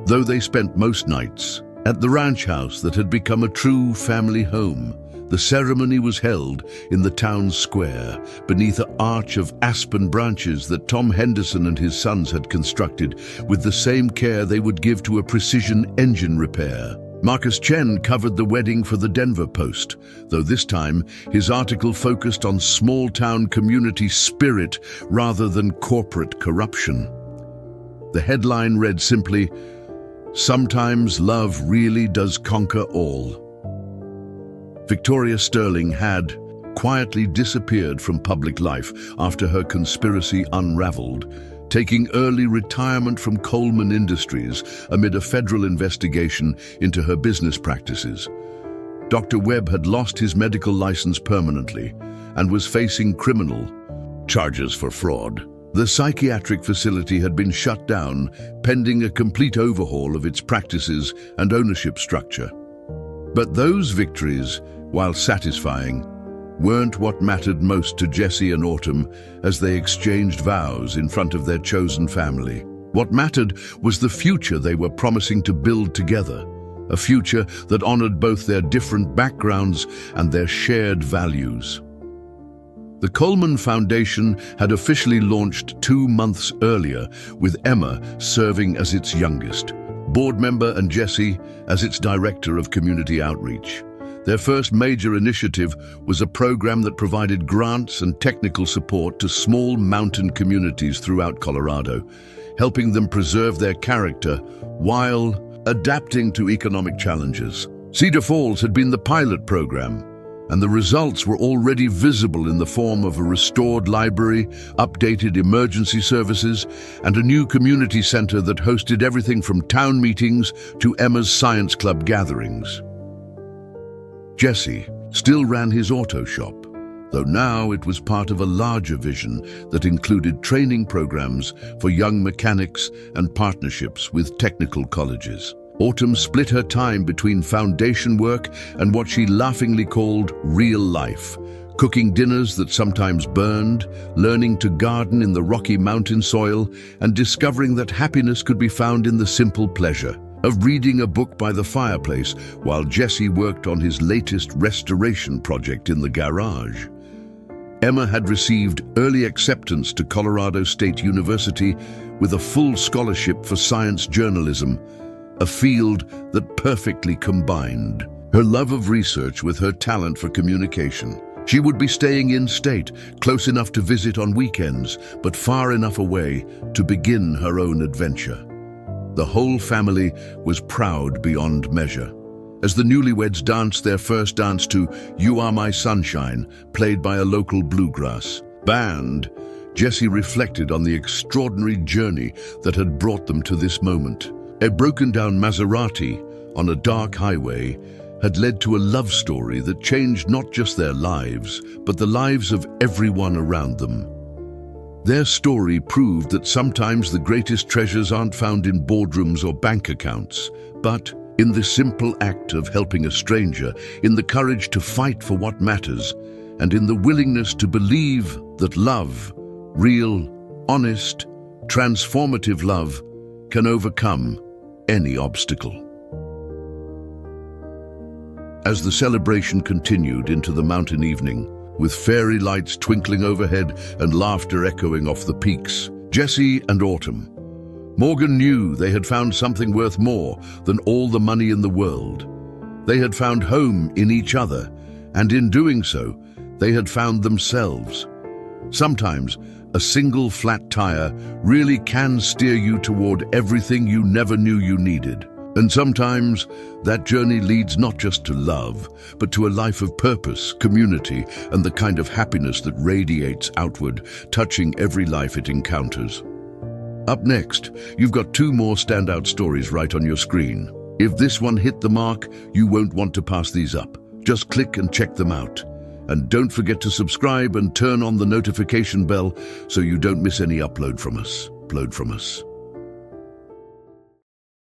[SPEAKER 1] though they spent most nights at the ranch house that had become a true family home. The ceremony was held in the town square, beneath an arch of aspen branches that Tom Henderson and his sons had constructed with the same care they would give to a precision engine repair. Marcus Chen covered the wedding for the Denver Post, though this time his article focused on small-town community spirit rather than corporate corruption. The headline read simply, "Sometimes love really does conquer all." Victoria Sterling had quietly disappeared from public life after her conspiracy unraveled, taking early retirement from Coleman Industries amid a federal investigation into her business practices. Dr. Webb had lost his medical license permanently and was facing criminal charges for fraud. The psychiatric facility had been shut down, pending a complete overhaul of its practices and ownership structure. But those victories, while satisfying, weren't what mattered most to Jesse and Autumn as they exchanged vows in front of their chosen family. What mattered was the future they were promising to build together, a future that honored both their different backgrounds and their shared values. The Coleman Foundation had officially launched 2 months earlier, with Emma serving as its youngest board member and Jesse as its director of community outreach. Their first major initiative was a program that provided grants and technical support to small mountain communities throughout Colorado, helping them preserve their character while adapting to economic challenges. Cedar Falls had been the pilot program, and the results were already visible in the form of a restored library, updated emergency services, and a new community center that hosted everything from town meetings to Emma's science club gatherings. Jesse still ran his auto shop, though now it was part of a larger vision that included training programs for young mechanics and partnerships with technical colleges. Autumn split her time between foundation work and what she laughingly called real life, cooking dinners that sometimes burned, learning to garden in the Rocky Mountain soil, and discovering that happiness could be found in the simple pleasure of reading a book by the fireplace while Jesse worked on his latest restoration project in the garage. Emma had received early acceptance to Colorado State University with a full scholarship for science journalism, a field that perfectly combined her love of research with her talent for communication. She would be staying in-state, close enough to visit on weekends, but far enough away to begin her own adventure. The whole family was proud beyond measure as the newlyweds danced their first dance to "You Are My Sunshine," played by a local bluegrass band. Jesse reflected on the extraordinary journey that had brought them to this moment. A broken-down Maserati on a dark highway had led to a love story that changed not just their lives, but the lives of everyone around them. Their story proved that sometimes the greatest treasures aren't found in boardrooms or bank accounts, but in the simple act of helping a stranger, in the courage to fight for what matters, and in the willingness to believe that love, real, honest, transformative love, can overcome any obstacle. As the celebration continued into the mountain evening, with fairy lights twinkling overhead and laughter echoing off the peaks, Jesse and Autumn, Morgan knew they had found something worth more than all the money in the world. They had found home in each other, and in doing so, they had found themselves. Sometimes, a single flat tire really can steer you toward everything you never knew you needed. And sometimes, that journey leads not just to love, but to a life of purpose, community, and the kind of happiness that radiates outward, touching every life it encounters. Up next, you've got two more standout stories right on your screen. If this one hit the mark, you won't want to pass these up. Just click and check them out. And don't forget to subscribe and turn on the notification bell so you don't miss any upload from us.